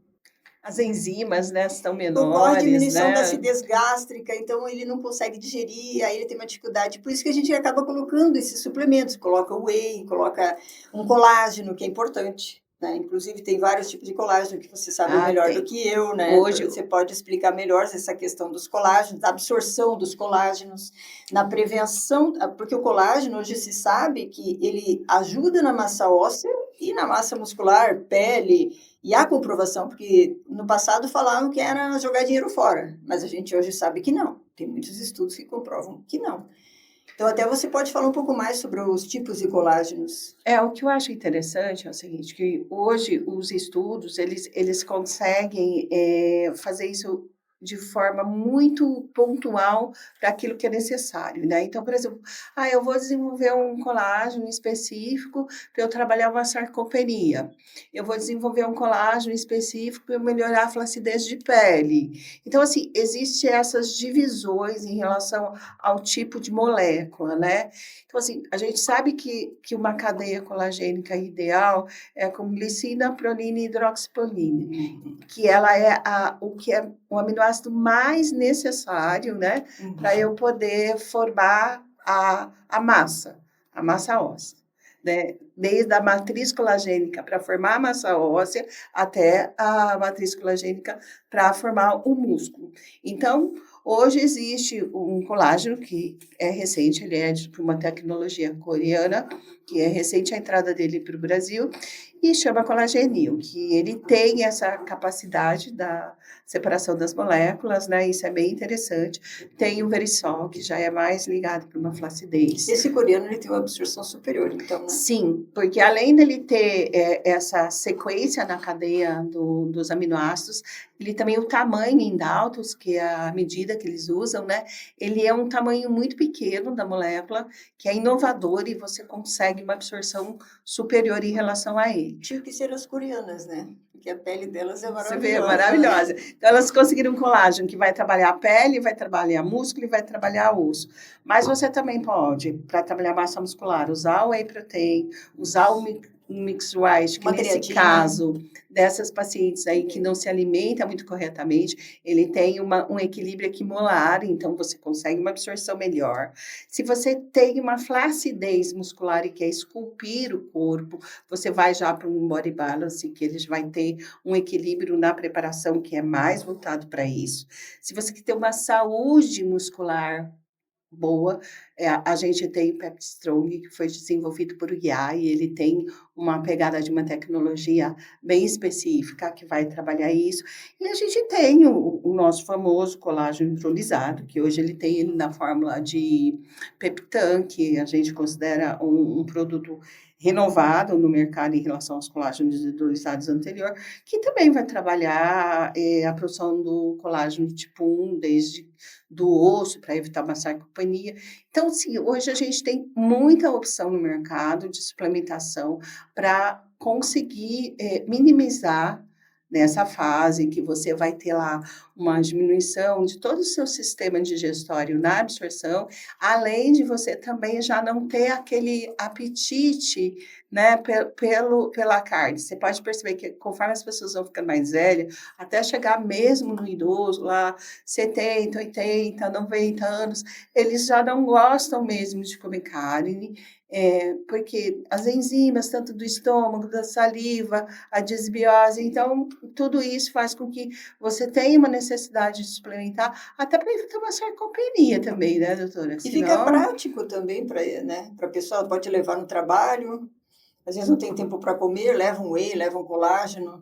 As enzimas, né, estão menores,
ocorre a diminuição da
né?
acidez gástrica, então ele não consegue digerir, aí ele tem uma dificuldade. Por isso que a gente acaba colocando esses suplementos, coloca whey, coloca um colágeno, que é importante, né? Inclusive, tem vários tipos de colágeno que você sabe melhor do que eu, né? Hoje você pode explicar melhor essa questão dos colágenos, da absorção dos colágenos, na prevenção, porque o colágeno hoje se sabe que ele ajuda na massa óssea e na massa muscular, pele, e há comprovação, porque no passado falavam que era jogar dinheiro fora, mas a gente hoje sabe que não. Tem muitos estudos que comprovam que não. Então, até você pode falar um pouco mais sobre os tipos de colágenos.
O que eu acho interessante é o seguinte, que hoje os estudos, eles conseguem fazer isso de forma muito pontual para aquilo que é necessário, né? Então, por exemplo, eu vou desenvolver um colágeno específico para eu trabalhar uma sarcopenia. Eu vou desenvolver um colágeno específico para eu melhorar a flacidez de pele. Então, assim, existem essas divisões em relação ao tipo de molécula, né? Então, assim, a gente sabe que uma cadeia colagênica ideal é com glicina, prolina e hidroxiprolina, que ela é o que é o aminoácido mais necessário, né, para eu poder formar a massa óssea. Né? Desde a matriz colagênica para formar a massa óssea até a matriz colagênica para formar o músculo. Então, hoje existe um colágeno que é recente, ele é de uma tecnologia coreana, que é recente a entrada dele para o Brasil, e chama colagenil, que ele tem essa capacidade da separação das moléculas, né? Isso é bem interessante. Tem o Verisol, que já é mais ligado para uma flacidez.
Esse coreano, ele tem uma absorção superior, então, né?
Sim, porque além dele ter essa sequência na cadeia dos aminoácidos, ele também, o tamanho em Daltons, que é a medida que eles usam, né? Ele é um tamanho muito pequeno da molécula, que é inovador e você consegue uma absorção superior em relação a ele.
Tinha que ser as coreanas, né? Porque a pele delas é maravilhosa.
Você vê, é maravilhosa. Então, elas conseguiram um colágeno que vai trabalhar a pele, vai trabalhar músculo e vai trabalhar osso. Mas você também pode, para trabalhar massa muscular, usar o whey protein, usar o mix white, que nesse caso, dessas pacientes aí que não se alimentam muito corretamente, ele tem um equilíbrio equimolar, então você consegue uma absorção melhor. Se você tem uma flacidez muscular e quer esculpir o corpo, você vai já para um body balance, que ele vai ter um equilíbrio na preparação que é mais voltado para isso. Se você quer ter uma saúde muscular boa, a gente tem o Pep Strong, que foi desenvolvido por IA, e ele tem uma pegada de uma tecnologia bem específica que vai trabalhar isso. E a gente tem o nosso famoso colágeno hidrolisado, que hoje ele tem ele na fórmula de Peptan, que a gente considera um produto renovado no mercado em relação aos colágenos hidrolisados anterior, que também vai trabalhar a produção do colágeno tipo 1, desde do osso, para evitar uma sarcopenia. Então, sim, hoje a gente tem muita opção no mercado de suplementação para conseguir minimizar nessa fase que você vai ter lá uma diminuição de todo o seu sistema digestório na absorção, além de você também já não ter aquele apetite, né, pela carne. Você pode perceber que conforme as pessoas vão ficando mais velhas, até chegar mesmo no idoso, lá 70, 80, 90 anos, eles já não gostam mesmo de comer carne, porque as enzimas, tanto do estômago, da saliva, a desbiose, então tudo isso faz com que você tenha uma necessidade de suplementar, até para evitar uma sarcopenia também, né, doutora?
E fica prático também para, né, a pessoa, pode levar no trabalho, às vezes não tem tempo para comer, leva um whey, leva um colágeno.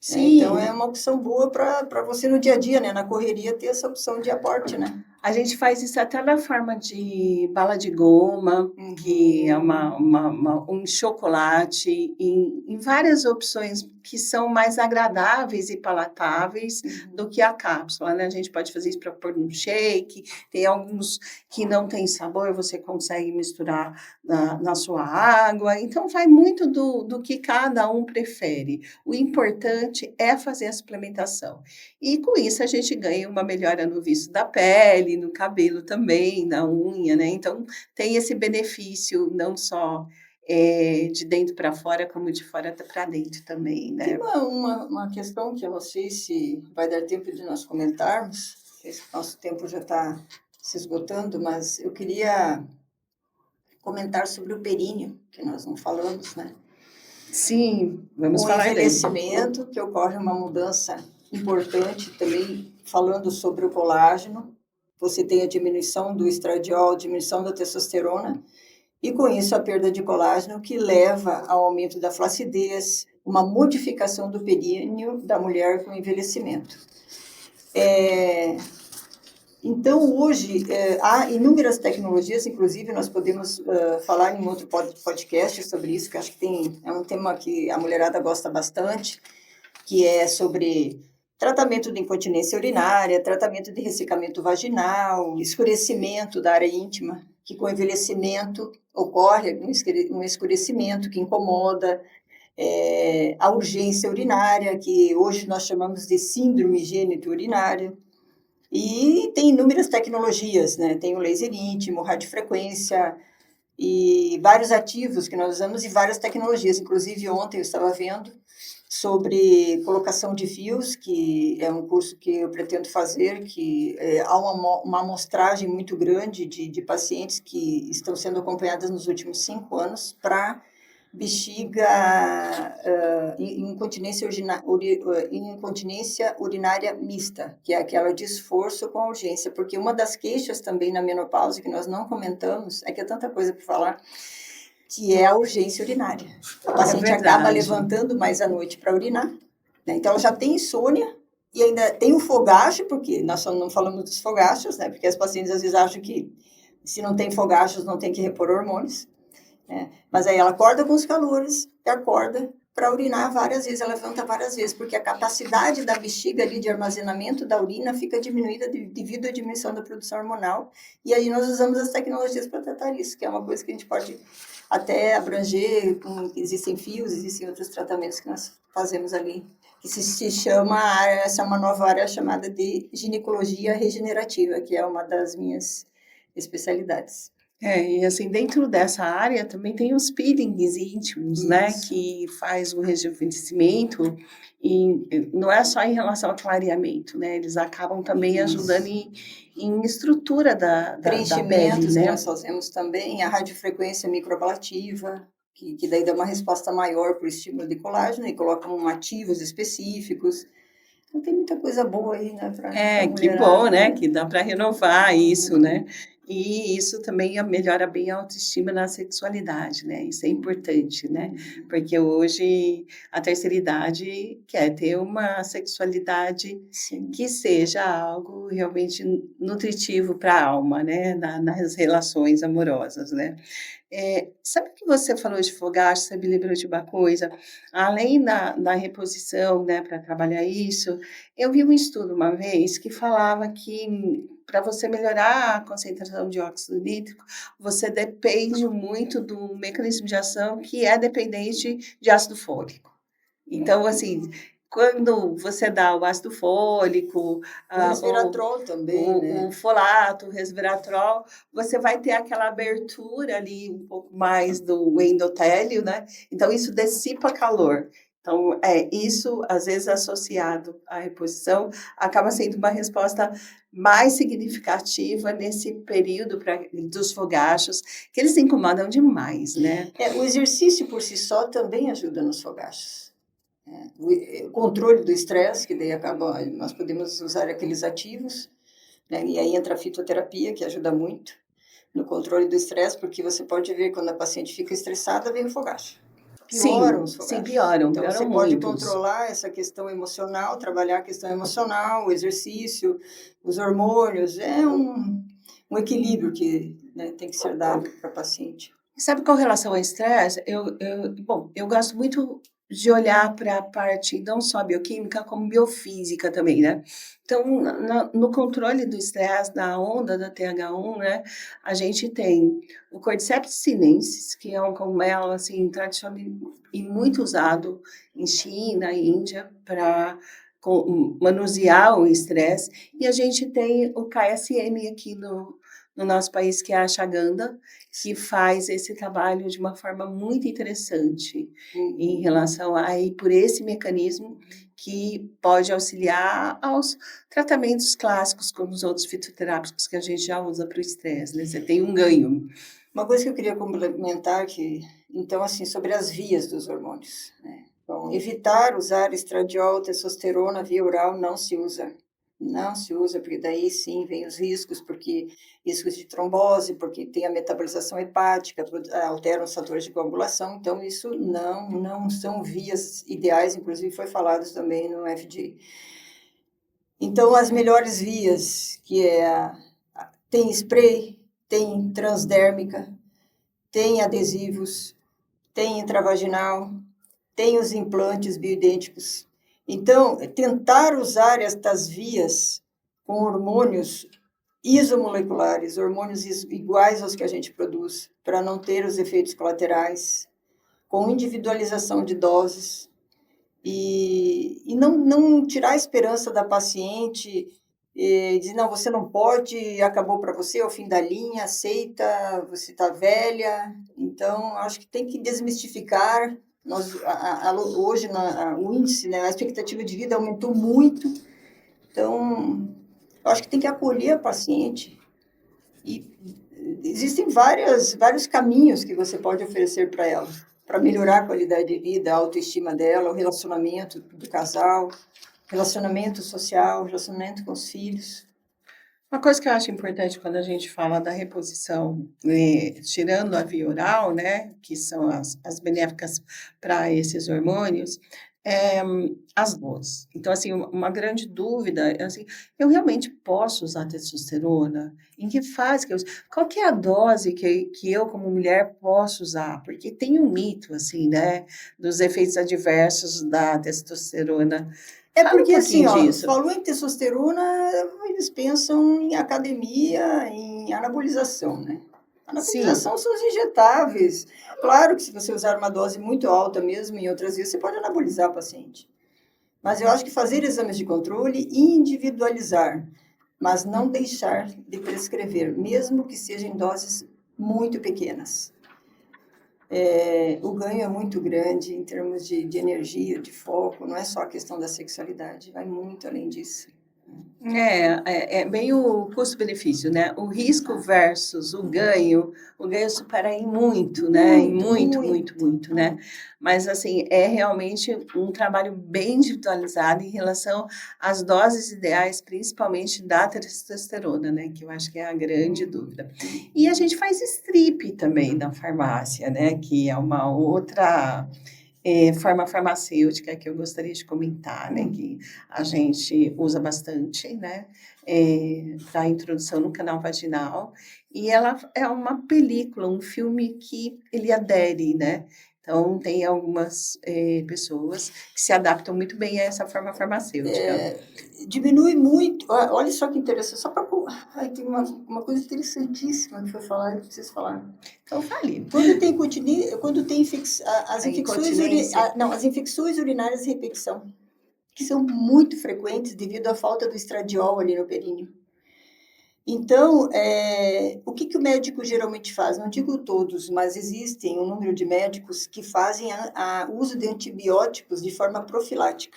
Sim.
Então, é uma opção boa para você no dia a dia, né? Na correria, ter essa opção de aporte, né?
A gente faz isso até na forma de bala de goma, que é um chocolate, em várias opções que são mais agradáveis e palatáveis do que a cápsula, né? A gente pode fazer isso para pôr um shake, tem alguns que não tem sabor, você consegue misturar na sua água, então vai muito do que cada um prefere. O importante é fazer a suplementação. E com isso a gente ganha uma melhora no viço da pele, no cabelo também, na unha, né? Então tem esse benefício não só de dentro para fora, como de fora para dentro também, né?
Tem uma questão que eu não sei se vai dar tempo de nós comentarmos, esse nosso tempo já está se esgotando, mas eu queria comentar sobre o períneo, que nós não falamos, né?
Sim, vamos
falar dele. O envelhecimento, que ocorre uma mudança importante também, falando sobre o colágeno, você tem a diminuição do estradiol, diminuição da testosterona, e com isso a perda de colágeno, que leva ao aumento da flacidez, uma modificação do períneo da mulher com envelhecimento. Então, hoje, há inúmeras tecnologias, inclusive nós podemos falar em outro podcast sobre isso, que acho que é um tema que a mulherada gosta bastante, que é sobre tratamento de incontinência urinária, tratamento de ressecamento vaginal, escurecimento da área íntima, que com o envelhecimento ocorre um escurecimento que incomoda, a urgência urinária, que hoje nós chamamos de síndrome gênito-urinária. E tem inúmeras tecnologias, né? Tem o laser íntimo, radiofrequência e vários ativos que nós usamos e várias tecnologias. Inclusive, ontem eu estava vendo sobre colocação de fios, que é um curso que eu pretendo fazer, que há uma amostragem muito grande de pacientes que estão sendo acompanhadas nos últimos 5 anos para bexiga, incontinência urinária mista, que é aquela de esforço com urgência, porque uma das queixas também na menopausa, que nós não comentamos, é que é tanta coisa para falar, que é a urgência urinária. A paciente acaba levantando mais à noite para urinar, né? Então ela já tem insônia e ainda tem o fogacho, porque nós só não falamos dos fogachos, né? Porque as pacientes às vezes acham que se não tem fogachos não tem que repor hormônios. Mas aí ela acorda com os calores e acorda para urinar várias vezes, ela levanta várias vezes, porque a capacidade da bexiga ali de armazenamento da urina fica diminuída devido à diminuição da produção hormonal, e aí nós usamos as tecnologias para tratar isso, que é uma coisa que a gente pode até abranger, existem fios, existem outros tratamentos que nós fazemos ali, que se chama, essa é uma nova área chamada de ginecologia regenerativa, que é uma das minhas especialidades.
E assim, dentro dessa área também tem os peelings íntimos, né, que faz o rejuvenescimento e não é só em relação ao clareamento, né, eles acabam também ajudando em estrutura da
preenchimentos,
pele, né?
Que nós fazemos também, a radiofrequência microablativa, que daí dá uma resposta maior para o estímulo de colágeno e colocam ativos específicos. Então tem muita coisa boa aí, né?
Que bom, né? Que dá para renovar isso, né? E isso também melhora bem a autoestima na sexualidade, né? Isso é importante, né? Porque hoje a terceira idade quer ter uma sexualidade que seja algo realmente nutritivo para a alma, né? Nas relações amorosas, né? Sabe que você falou de fogacho, você me lembrou de uma coisa? Além da reposição, né, para trabalhar isso, eu vi um estudo uma vez que falava que para você melhorar a concentração de óxido nítrico, você depende muito do mecanismo de ação que é dependente de ácido fólico. Então, assim, quando você dá o ácido fólico,
o resveratrol também, né?
O folato, o resveratrol, você vai ter aquela abertura ali um pouco mais do endotélio, né? Então, isso dissipa calor. Então, isso, às vezes, associado à reposição, acaba sendo uma resposta mais significativa nesse período dos fogachos, que eles incomodam demais, né?
O exercício por si só também ajuda nos fogachos. O controle do estresse, que daí nós podemos usar aqueles ativos, né? E aí entra a fitoterapia, que ajuda muito no controle do estresse, porque você pode ver quando a paciente fica estressada, vem o fogacho. Pioram os fogachos.
Sim, pioram.
Então, você
muitos.
pode controlar essa questão emocional, trabalhar a questão emocional, o exercício, os hormônios. É um equilíbrio que, né, tem que ser dado para a paciente.
Sabe, com relação ao estresse, eu gosto muito de olhar para a parte não só bioquímica, como biofísica também, né? Então, no controle do estresse, da onda da TH1, né, a gente tem o Cordyceps sinensis, que é um cogumelo, assim, tradicional e muito usado em China e Índia para manusear o estresse, e a gente tem o KSM aqui no nosso país, que é a ashwagandha, que faz esse trabalho de uma forma muito interessante em relação por esse mecanismo que pode auxiliar aos tratamentos clássicos, como os outros fitoterápicos que a gente já usa para o estresse, né? Você tem um ganho.
Uma coisa que eu queria complementar, então, assim, sobre as vias dos hormônios, né? Bom, evitar usar estradiol, testosterona via oral não se usa. Não se usa, porque daí sim vem os riscos, porque riscos de trombose, porque tem a metabolização hepática, alteram os fatores de coagulação, então isso não são vias ideais, inclusive foi falado também no FDA. Então, as melhores vias, que tem spray, tem transdérmica, tem adesivos, tem intravaginal, tem os implantes bioidênticos. Então, tentar usar estas vias com hormônios isomoleculares, hormônios iguais aos que a gente produz, para não ter os efeitos colaterais, com individualização de doses, e não tirar a esperança da paciente e dizer, não, você não pode, acabou para você, é o fim da linha, aceita, você está velha. Então, acho que tem que desmistificar. Hoje, o índice, né, a expectativa de vida aumentou muito. Então, eu acho que tem que acolher a paciente. E existem vários caminhos que você pode oferecer para ela, para melhorar a qualidade de vida, a autoestima dela, o relacionamento do casal, relacionamento social, relacionamento com os filhos.
Uma coisa que eu acho importante quando a gente fala da reposição, tirando a via oral, né, que são as benéficas para esses hormônios, é, as doses. Então, assim, uma grande dúvida é assim, eu realmente posso usar testosterona? Em que fase que eu uso? Qual que é a dose que eu, como mulher, posso usar? Porque tem um mito, assim, né, dos efeitos adversos da testosterona. Fala um
Porque, assim,
pouquinho
ó,
disso.
falou em testosterona, eles pensam em academia, em anabolização, né?
Sim.
Anabolização são os injetáveis. Claro que se você usar uma dose muito alta mesmo, em outras vezes, você pode anabolizar a paciente. Mas eu acho que fazer exames de controle e individualizar, mas não deixar de prescrever, mesmo que sejam em doses muito pequenas. O ganho é muito grande em termos de energia, de foco, não é só a questão da sexualidade, vai muito além disso.
É bem o custo-benefício, né? O risco versus o ganho supera em muito, né? Em muito, né? Mas, assim, é realmente um trabalho bem individualizado em relação às doses ideais, principalmente da testosterona, né? Que eu acho que é a grande dúvida. E a gente faz strip também na farmácia, né? Que é uma outra forma farmacêutica que eu gostaria de comentar, né, que a gente usa bastante, né, para introdução no canal vaginal, e ela é uma película, um filme que ele adere, né, então tem algumas pessoas que se adaptam muito bem a essa forma farmacêutica.
Diminui muito, olha só que interessante, só para... tem uma coisa interessantíssima que foi falar, que preciso falar.
Então, fale.
Quando tem
A incontinência.
as infecções urinárias de repetição, que são muito frequentes devido à falta do estradiol ali no períneo. Então, o que o médico geralmente faz? Não digo todos, mas existem um número de médicos que fazem o uso de antibióticos de forma profilática.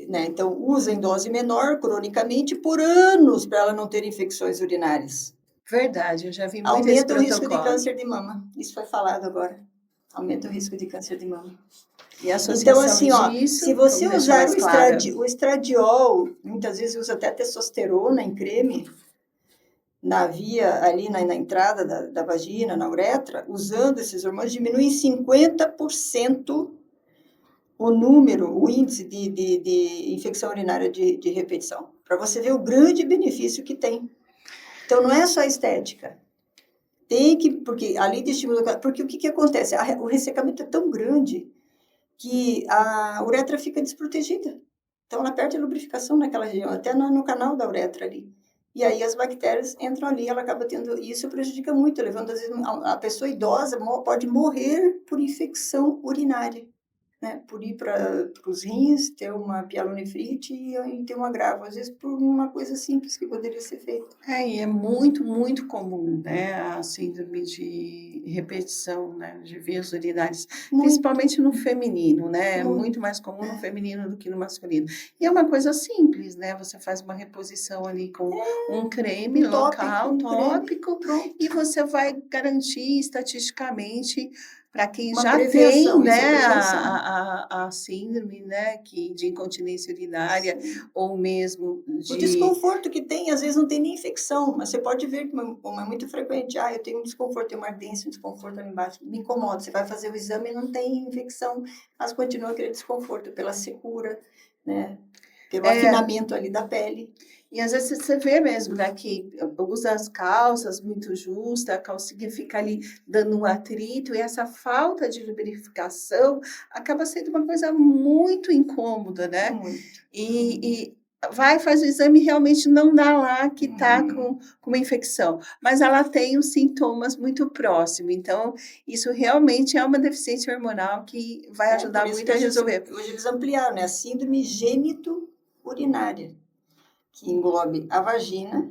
Né? Então, usa em dose menor, cronicamente, por anos, para ela não ter infecções urinárias.
Verdade, eu já vi muito esse
Aumenta o
protocolo.
risco de câncer de mama. Isso foi falado agora. Aumenta o risco de câncer de mama.
E a associação
Então, assim, ó,
disso,
se você
vamos deixar
usar
mais clara.
o estradiol, muitas vezes usa até testosterona em creme, na via, ali na entrada da vagina, na uretra, usando esses hormônios, diminui em 50% o índice de infecção urinária de repetição. Para você ver o grande benefício que tem. Então, não é só a estética. Tem que, porque além de estimular, porque o que acontece? O ressecamento é tão grande que a uretra fica desprotegida. Então, ela perde a lubrificação naquela região, até no canal da uretra ali. E aí as bactérias entram ali, ela acaba tendo... Isso prejudica muito, levando, às vezes, a pessoa idosa pode morrer por infecção urinária. Né, por ir para os rins, ter uma pielonefrite e aí ter um agravo, às vezes por uma coisa simples que poderia ser feita.
E é muito comum, né, a síndrome de repetição, né, de vias urinárias, principalmente no feminino, né, é muito mais comum no feminino do que no masculino. E é uma coisa simples, né, você faz uma reposição ali com um creme local, tópico, e você vai garantir estatisticamente para quem
Uma
já
prevenção,
tem,
isso é
né,
prevenção.
a síndrome, né, de incontinência urinária, ou mesmo
O desconforto que tem, às vezes não tem nem infecção, mas você pode ver como é muito frequente. Eu tenho um desconforto, tenho uma ardência, um desconforto ali embaixo, me incomoda. Você vai fazer o exame e não tem infecção, mas continua aquele desconforto pela secura, né? Pelo afinamento ali da pele.
E às vezes você vê mesmo, né, que usa as calças muito justa, a calcinha fica ali dando um atrito, e essa falta de lubrificação acaba sendo uma coisa muito incômoda, né?
Muito.
E vai, faz o exame e realmente não dá lá que está com uma infecção, mas ela tem os sintomas muito próximos. Então, isso realmente é uma deficiência hormonal que vai ajudar
por isso
muito
que
a resolver.
Hoje eles ampliaram, né? A síndrome gênito-urinária, que englobe a vagina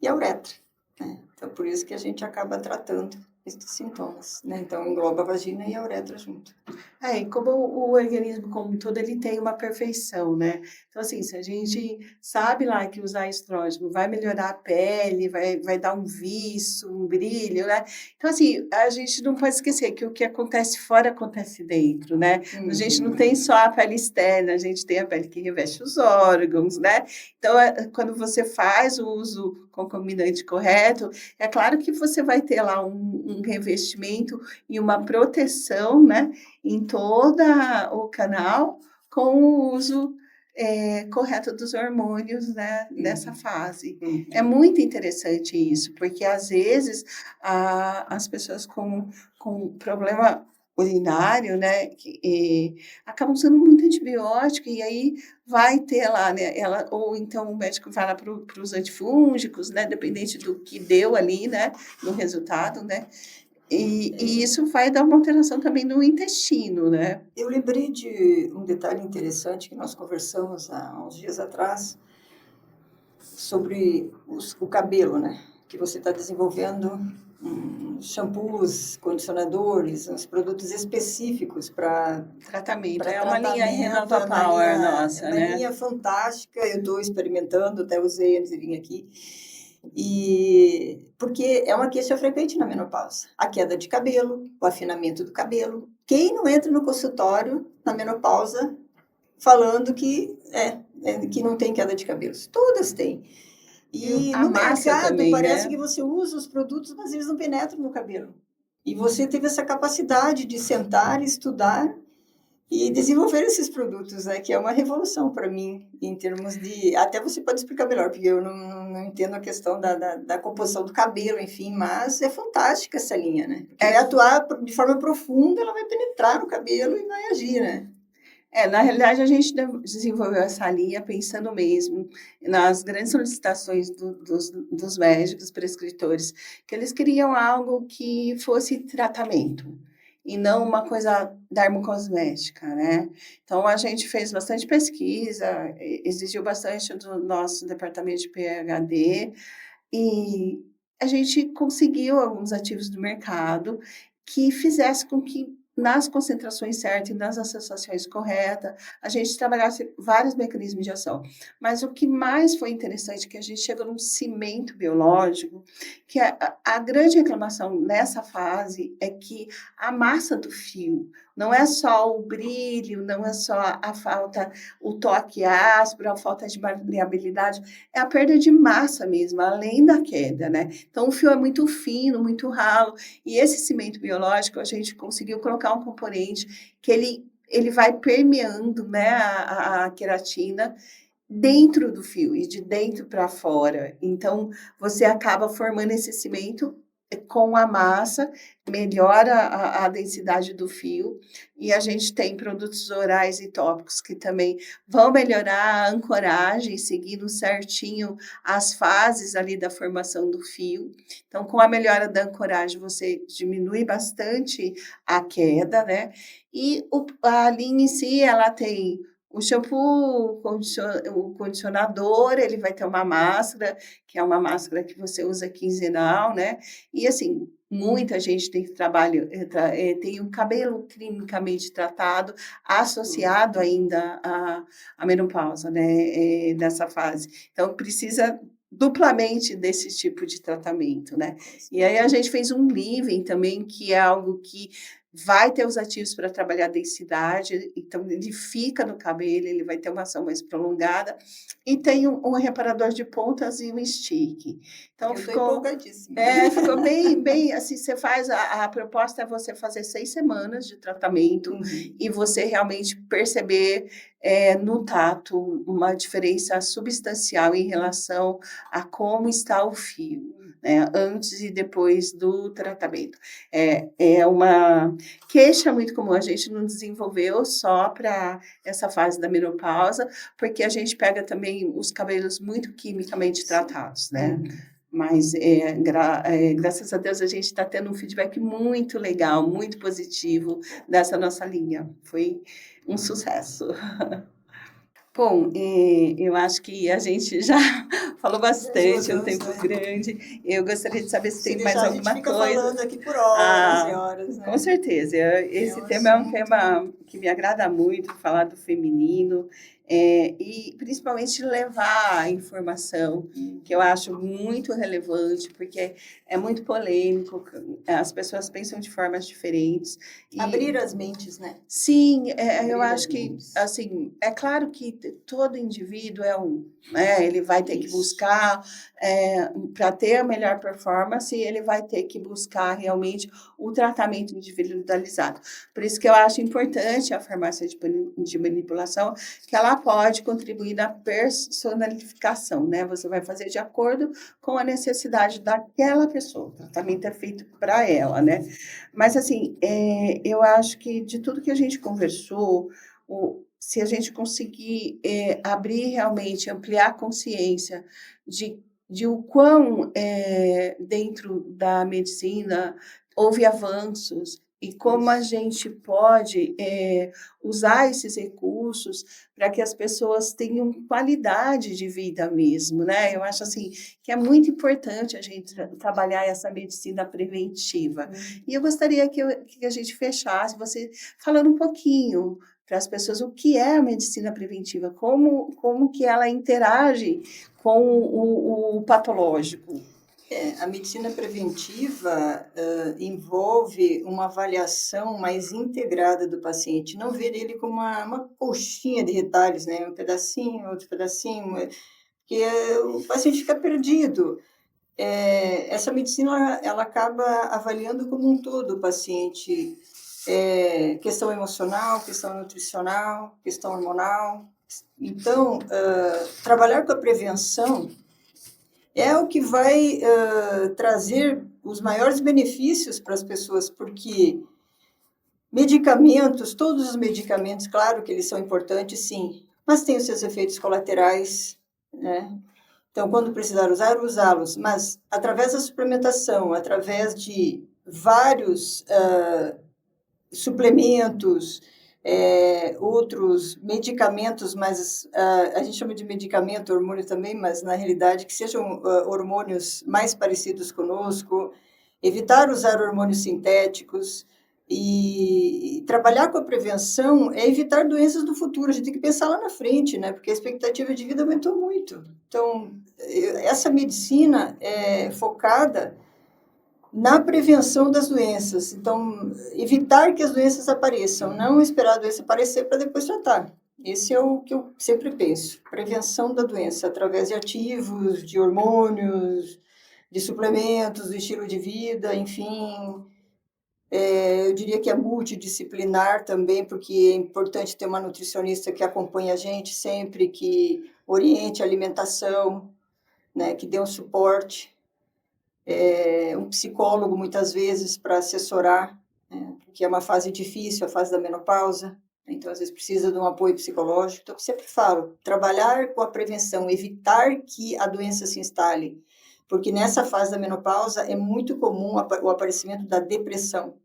e a uretra, né? Então, por isso que a gente acaba tratando esses sintomas, né? Então, engloba a vagina e a uretra junto.
E como o organismo como um todo, ele tem uma perfeição, né? Então, assim, se a gente sabe lá que usar estrógeno vai melhorar a pele, vai dar um viço, um brilho, né? Então, assim, a gente não pode esquecer que o que acontece fora acontece dentro, né? A gente não tem só a pele externa, a gente tem a pele que reveste os órgãos, né? Então, quando você faz o uso concomitante correto, é claro que você vai ter lá um revestimento e uma proteção, né? Em todo o canal, com o uso correto dos hormônios, né, nessa fase. É muito interessante isso, porque às vezes as pessoas com problema urinário, né, acabam usando muito antibiótico, e aí vai ter lá, né, ou então o médico vai lá para os antifúngicos, né, dependente do que deu ali, né, no resultado, né, e isso vai dar uma alteração também no intestino, né?
Eu lembrei de um detalhe interessante que nós conversamos há uns dias atrás sobre o cabelo, né? Que você está desenvolvendo shampoos, condicionadores, uns produtos específicos para
tratamento. É uma linha Renova Power nossa, né?
É uma linha fantástica, eu estou experimentando, até usei antes de vir aqui. E porque é uma queixa frequente na menopausa. A queda de cabelo, o afinamento do cabelo. Quem não entra no consultório na menopausa falando que não tem queda de cabelos? Todas têm. E no mercado também, parece, né, que você usa os produtos, mas eles não penetram no cabelo. E você teve essa capacidade de sentar, estudar e desenvolver esses produtos, né? Que é uma revolução para mim, em termos de... Até você pode explicar melhor, porque eu não entendo a questão da composição do cabelo, enfim, mas é fantástica essa linha, né? Porque vai atuar de forma profunda, ela vai penetrar no cabelo e vai agir, né?
Na realidade, a gente desenvolveu essa linha pensando mesmo nas grandes solicitações dos médicos, prescritores, que eles queriam algo que fosse tratamento e não uma coisa dermocosmética, né? Então, a gente fez bastante pesquisa, exigiu bastante do nosso departamento de PhD, e a gente conseguiu alguns ativos do mercado que fizesse com que, nas concentrações certas e nas associações corretas, a gente trabalhasse vários mecanismos de ação. Mas o que mais foi interessante é que a gente chegou num cimento biológico, que a grande reclamação nessa fase é que a massa do fio não é só o brilho, não é só a falta, o toque áspero, a falta de maleabilidade, é a perda de massa mesmo, além da queda, né? Então, o fio é muito fino, muito ralo, e esse cimento biológico, a gente conseguiu colocar um componente que ele vai permeando, né, a queratina dentro do fio e de dentro para fora. Então, você acaba formando esse cimento com a massa, melhora a densidade do fio, e a gente tem produtos orais e tópicos que também vão melhorar a ancoragem, seguindo certinho as fases ali da formação do fio. Então, com a melhora da ancoragem, você diminui bastante a queda, né? E a linha em si, ela tem o shampoo, o condicionador, ele vai ter uma máscara, que é uma máscara que você usa quinzenal, né? E assim, muita gente tem tem o cabelo clinicamente tratado, associado ainda à menopausa, né? Nessa fase. Então, precisa duplamente desse tipo de tratamento, né? E aí a gente fez um living também, que é algo que vai ter os ativos para trabalhar a densidade, então ele fica no cabelo, ele vai ter uma ação mais prolongada, e tem um reparador de pontas e um stick. Então
Eu estou empolgadíssima.
ficou bem, assim, você faz, a proposta é você fazer 6 semanas de tratamento, e você realmente perceber no tato uma diferença substancial em relação a como está o fio, né, antes e depois do tratamento. É uma queixa muito comum, a gente não desenvolveu só para essa fase da menopausa, porque a gente pega também os cabelos muito quimicamente tratados, né? Mas, graças a Deus, a gente está tendo um feedback muito legal, muito positivo dessa nossa linha. Foi um sucesso. Bom, eu acho que a gente já falou bastante, é um tempo grande. Eu gostaria de saber se tem mais alguma
a gente fica
coisa.
falando aqui por horas e horas, né?
Com certeza. Esse
um
tema é um
assunto.
tema que me agrada muito, falar do feminino, e principalmente levar a informação, que eu acho muito relevante, porque é muito polêmico, as pessoas pensam de formas diferentes.
Abrir as mentes, né?
Sim,
Abrir
eu
as
acho que,
mentes.
assim, é claro que todo indivíduo é um, né? Ele vai ter que
Isso.
buscar, para ter a melhor performance, ele vai ter que buscar realmente o tratamento individualizado. Por isso que eu acho importante a farmácia de manipulação, que ela pode contribuir na personalificação, né? Você vai fazer de acordo com a necessidade daquela pessoa. O tratamento é feito para ela, né? Mas, assim, eu acho que de tudo que a gente conversou, se a gente conseguir abrir realmente, ampliar a consciência de o quão dentro da medicina houve avanços e como a gente pode usar esses recursos para que as pessoas tenham qualidade de vida mesmo, né? Eu acho assim que é muito importante a gente trabalhar essa medicina preventiva. E eu gostaria que a gente fechasse, você falando um pouquinho para as pessoas o que é a medicina preventiva, como que ela interage com o patológico.
A medicina preventiva envolve uma avaliação mais integrada do paciente, não ver ele como uma colchinha de retalhos, né? Um pedacinho, outro pedacinho, porque o paciente fica perdido. Essa medicina ela acaba avaliando como um todo o paciente, questão emocional, questão nutricional, questão hormonal. Então, trabalhar com a prevenção é o que vai trazer os maiores benefícios para as pessoas, porque medicamentos, todos os medicamentos, claro que eles são importantes, sim, mas têm os seus efeitos colaterais, né? Então, quando precisar usar, usá-los, mas através da suplementação, através de vários suplementos, outros medicamentos, mas a gente chama de medicamento, hormônio também, mas na realidade que sejam hormônios mais parecidos conosco, evitar usar hormônios sintéticos e trabalhar com a prevenção é evitar doenças do futuro. A gente tem que pensar lá na frente, né? Porque a expectativa de vida aumentou muito. Então, essa medicina é focada na prevenção das doenças. Então, evitar que as doenças apareçam, não esperar a doença aparecer para depois tratar. Esse é o que eu sempre penso. Prevenção da doença, através de ativos, de hormônios, de suplementos, do estilo de vida, enfim. Eu diria que é multidisciplinar também, porque é importante ter uma nutricionista que acompanhe a gente sempre, que oriente a alimentação, né, que dê um suporte. Um psicólogo, muitas vezes, para assessorar, né, porque é uma fase difícil, a fase da menopausa, então, às vezes, precisa de um apoio psicológico. Então, eu sempre falo, trabalhar com a prevenção, evitar que a doença se instale, porque nessa fase da menopausa é muito comum o aparecimento da depressão.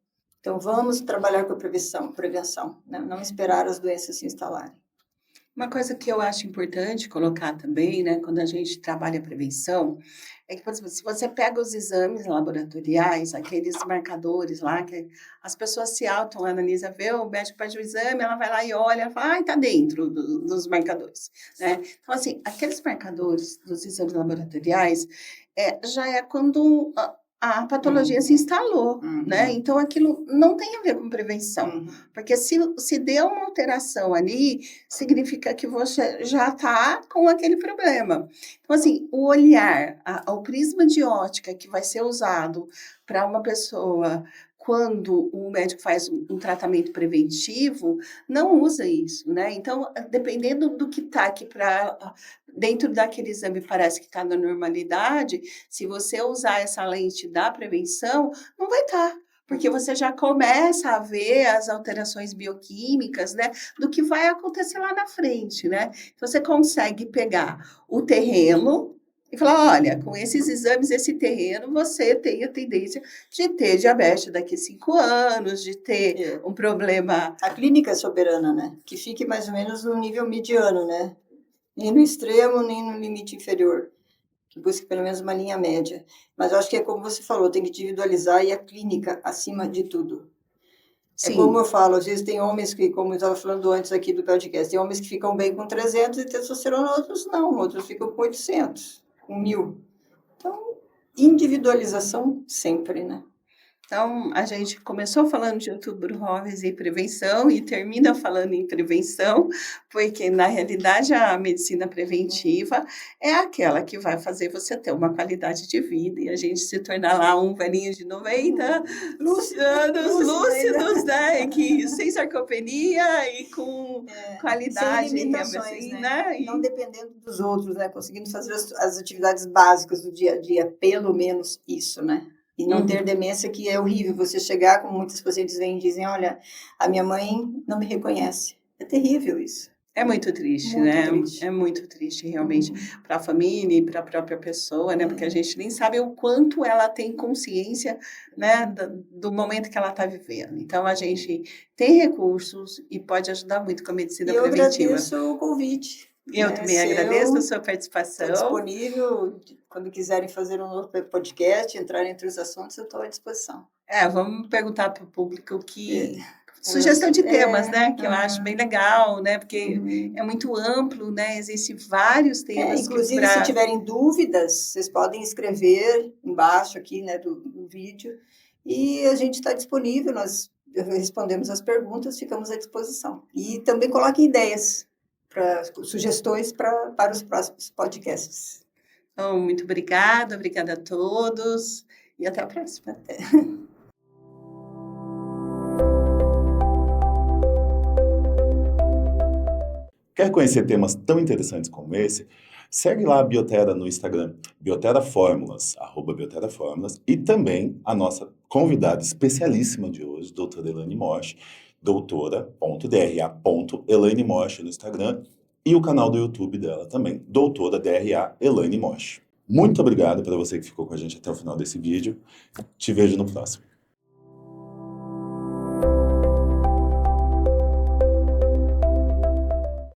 Então, vamos trabalhar com a prevenção, né? Não esperar as doenças se instalarem.
Uma coisa que eu acho importante colocar também, né, quando a gente trabalha a prevenção, é que, por exemplo, se você pega os exames laboratoriais, aqueles marcadores lá, que as pessoas se autoanalisam, vê o médico faz o exame, ela vai lá e olha, ela fala, tá dentro dos marcadores, né? Então, assim, aqueles marcadores dos exames laboratoriais, já é quando a patologia se instalou,
Uhum.
né? Então, aquilo não tem a ver com prevenção.
Uhum.
Porque se deu uma alteração ali, significa que você já está com aquele problema. Então, assim, o olhar, o prisma de ótica que vai ser usado para uma pessoa quando o médico faz um tratamento preventivo, não usa isso, né? Então, dependendo do que está aqui dentro daquele exame, parece que está na normalidade, se você usar essa lente da prevenção, não vai estar. Porque você já começa a ver as alterações bioquímicas, né, do que vai acontecer lá na frente, né? Então, você consegue pegar o terreno e falar, olha, com esses exames, esse terreno, você tem a tendência de ter diabetes daqui a 5 anos, de ter um problema...
A clínica é soberana, né? Que fique mais ou menos no nível mediano, né? Nem no extremo, nem no limite inferior. Que busque pelo menos uma linha média. Mas eu acho que é como você falou, tem que individualizar e a clínica acima de tudo.
Sim.
É como eu falo, às vezes tem homens que, como eu estava falando antes aqui do podcast, tem homens que ficam bem com 300 de testosterona, outros não, outros ficam com 800, com 1000. Então, individualização sempre, né?
Então, a gente começou falando de Outubro Rosa e prevenção e termina falando em prevenção, porque, na realidade, a medicina preventiva é aquela que vai fazer você ter uma qualidade de vida e a gente se tornar lá um velhinho de 90 anos lúcidos, né? Que, sem sarcopenia e com qualidade,
sem limitações,
assim,
né?
E...
Não dependendo dos outros, né? Conseguindo fazer as atividades básicas do dia a dia, pelo menos isso, né? E não ter demência, que é horrível. Você chegar, como muitos pacientes vêm e dizem, olha, a minha mãe não me reconhece. É terrível isso.
É muito triste,
Muito
né?
triste.
É muito triste, realmente, para a família e para a própria pessoa, né? Porque a gente nem sabe o quanto ela tem consciência, né, do momento que ela está vivendo. Então, a gente tem recursos e pode ajudar muito com a medicina preventiva.
Eu agradeço o convite.
Eu também agradeço a sua participação.
Estou disponível, quando quiserem fazer um novo podcast, entrar entre os assuntos, eu estou à disposição.
Vamos perguntar para o público que... Sugestão de temas, né? Que eu acho bem legal, né? Porque é muito amplo, né? Existem vários temas.
Inclusive, se tiverem dúvidas, vocês podem escrever embaixo aqui, né, do vídeo. E a gente está disponível, nós respondemos as perguntas, ficamos à disposição. E também coloquem ideias, sugestões para os próximos podcasts.
Então, muito obrigada a todos e até a próxima.
Quer conhecer temas tão interessantes como esse? Segue lá a Biotera no Instagram, Biotera Fórmulas, @Biotera Fórmulas, e também a nossa convidada especialíssima de hoje, doutora Elaine Mosch, doutora.dra.Elaine Mosch no Instagram, e o canal do YouTube dela também, doutora DRA Elaine Mosch. Muito obrigado para você que ficou com a gente até o final desse vídeo. Te vejo no próximo.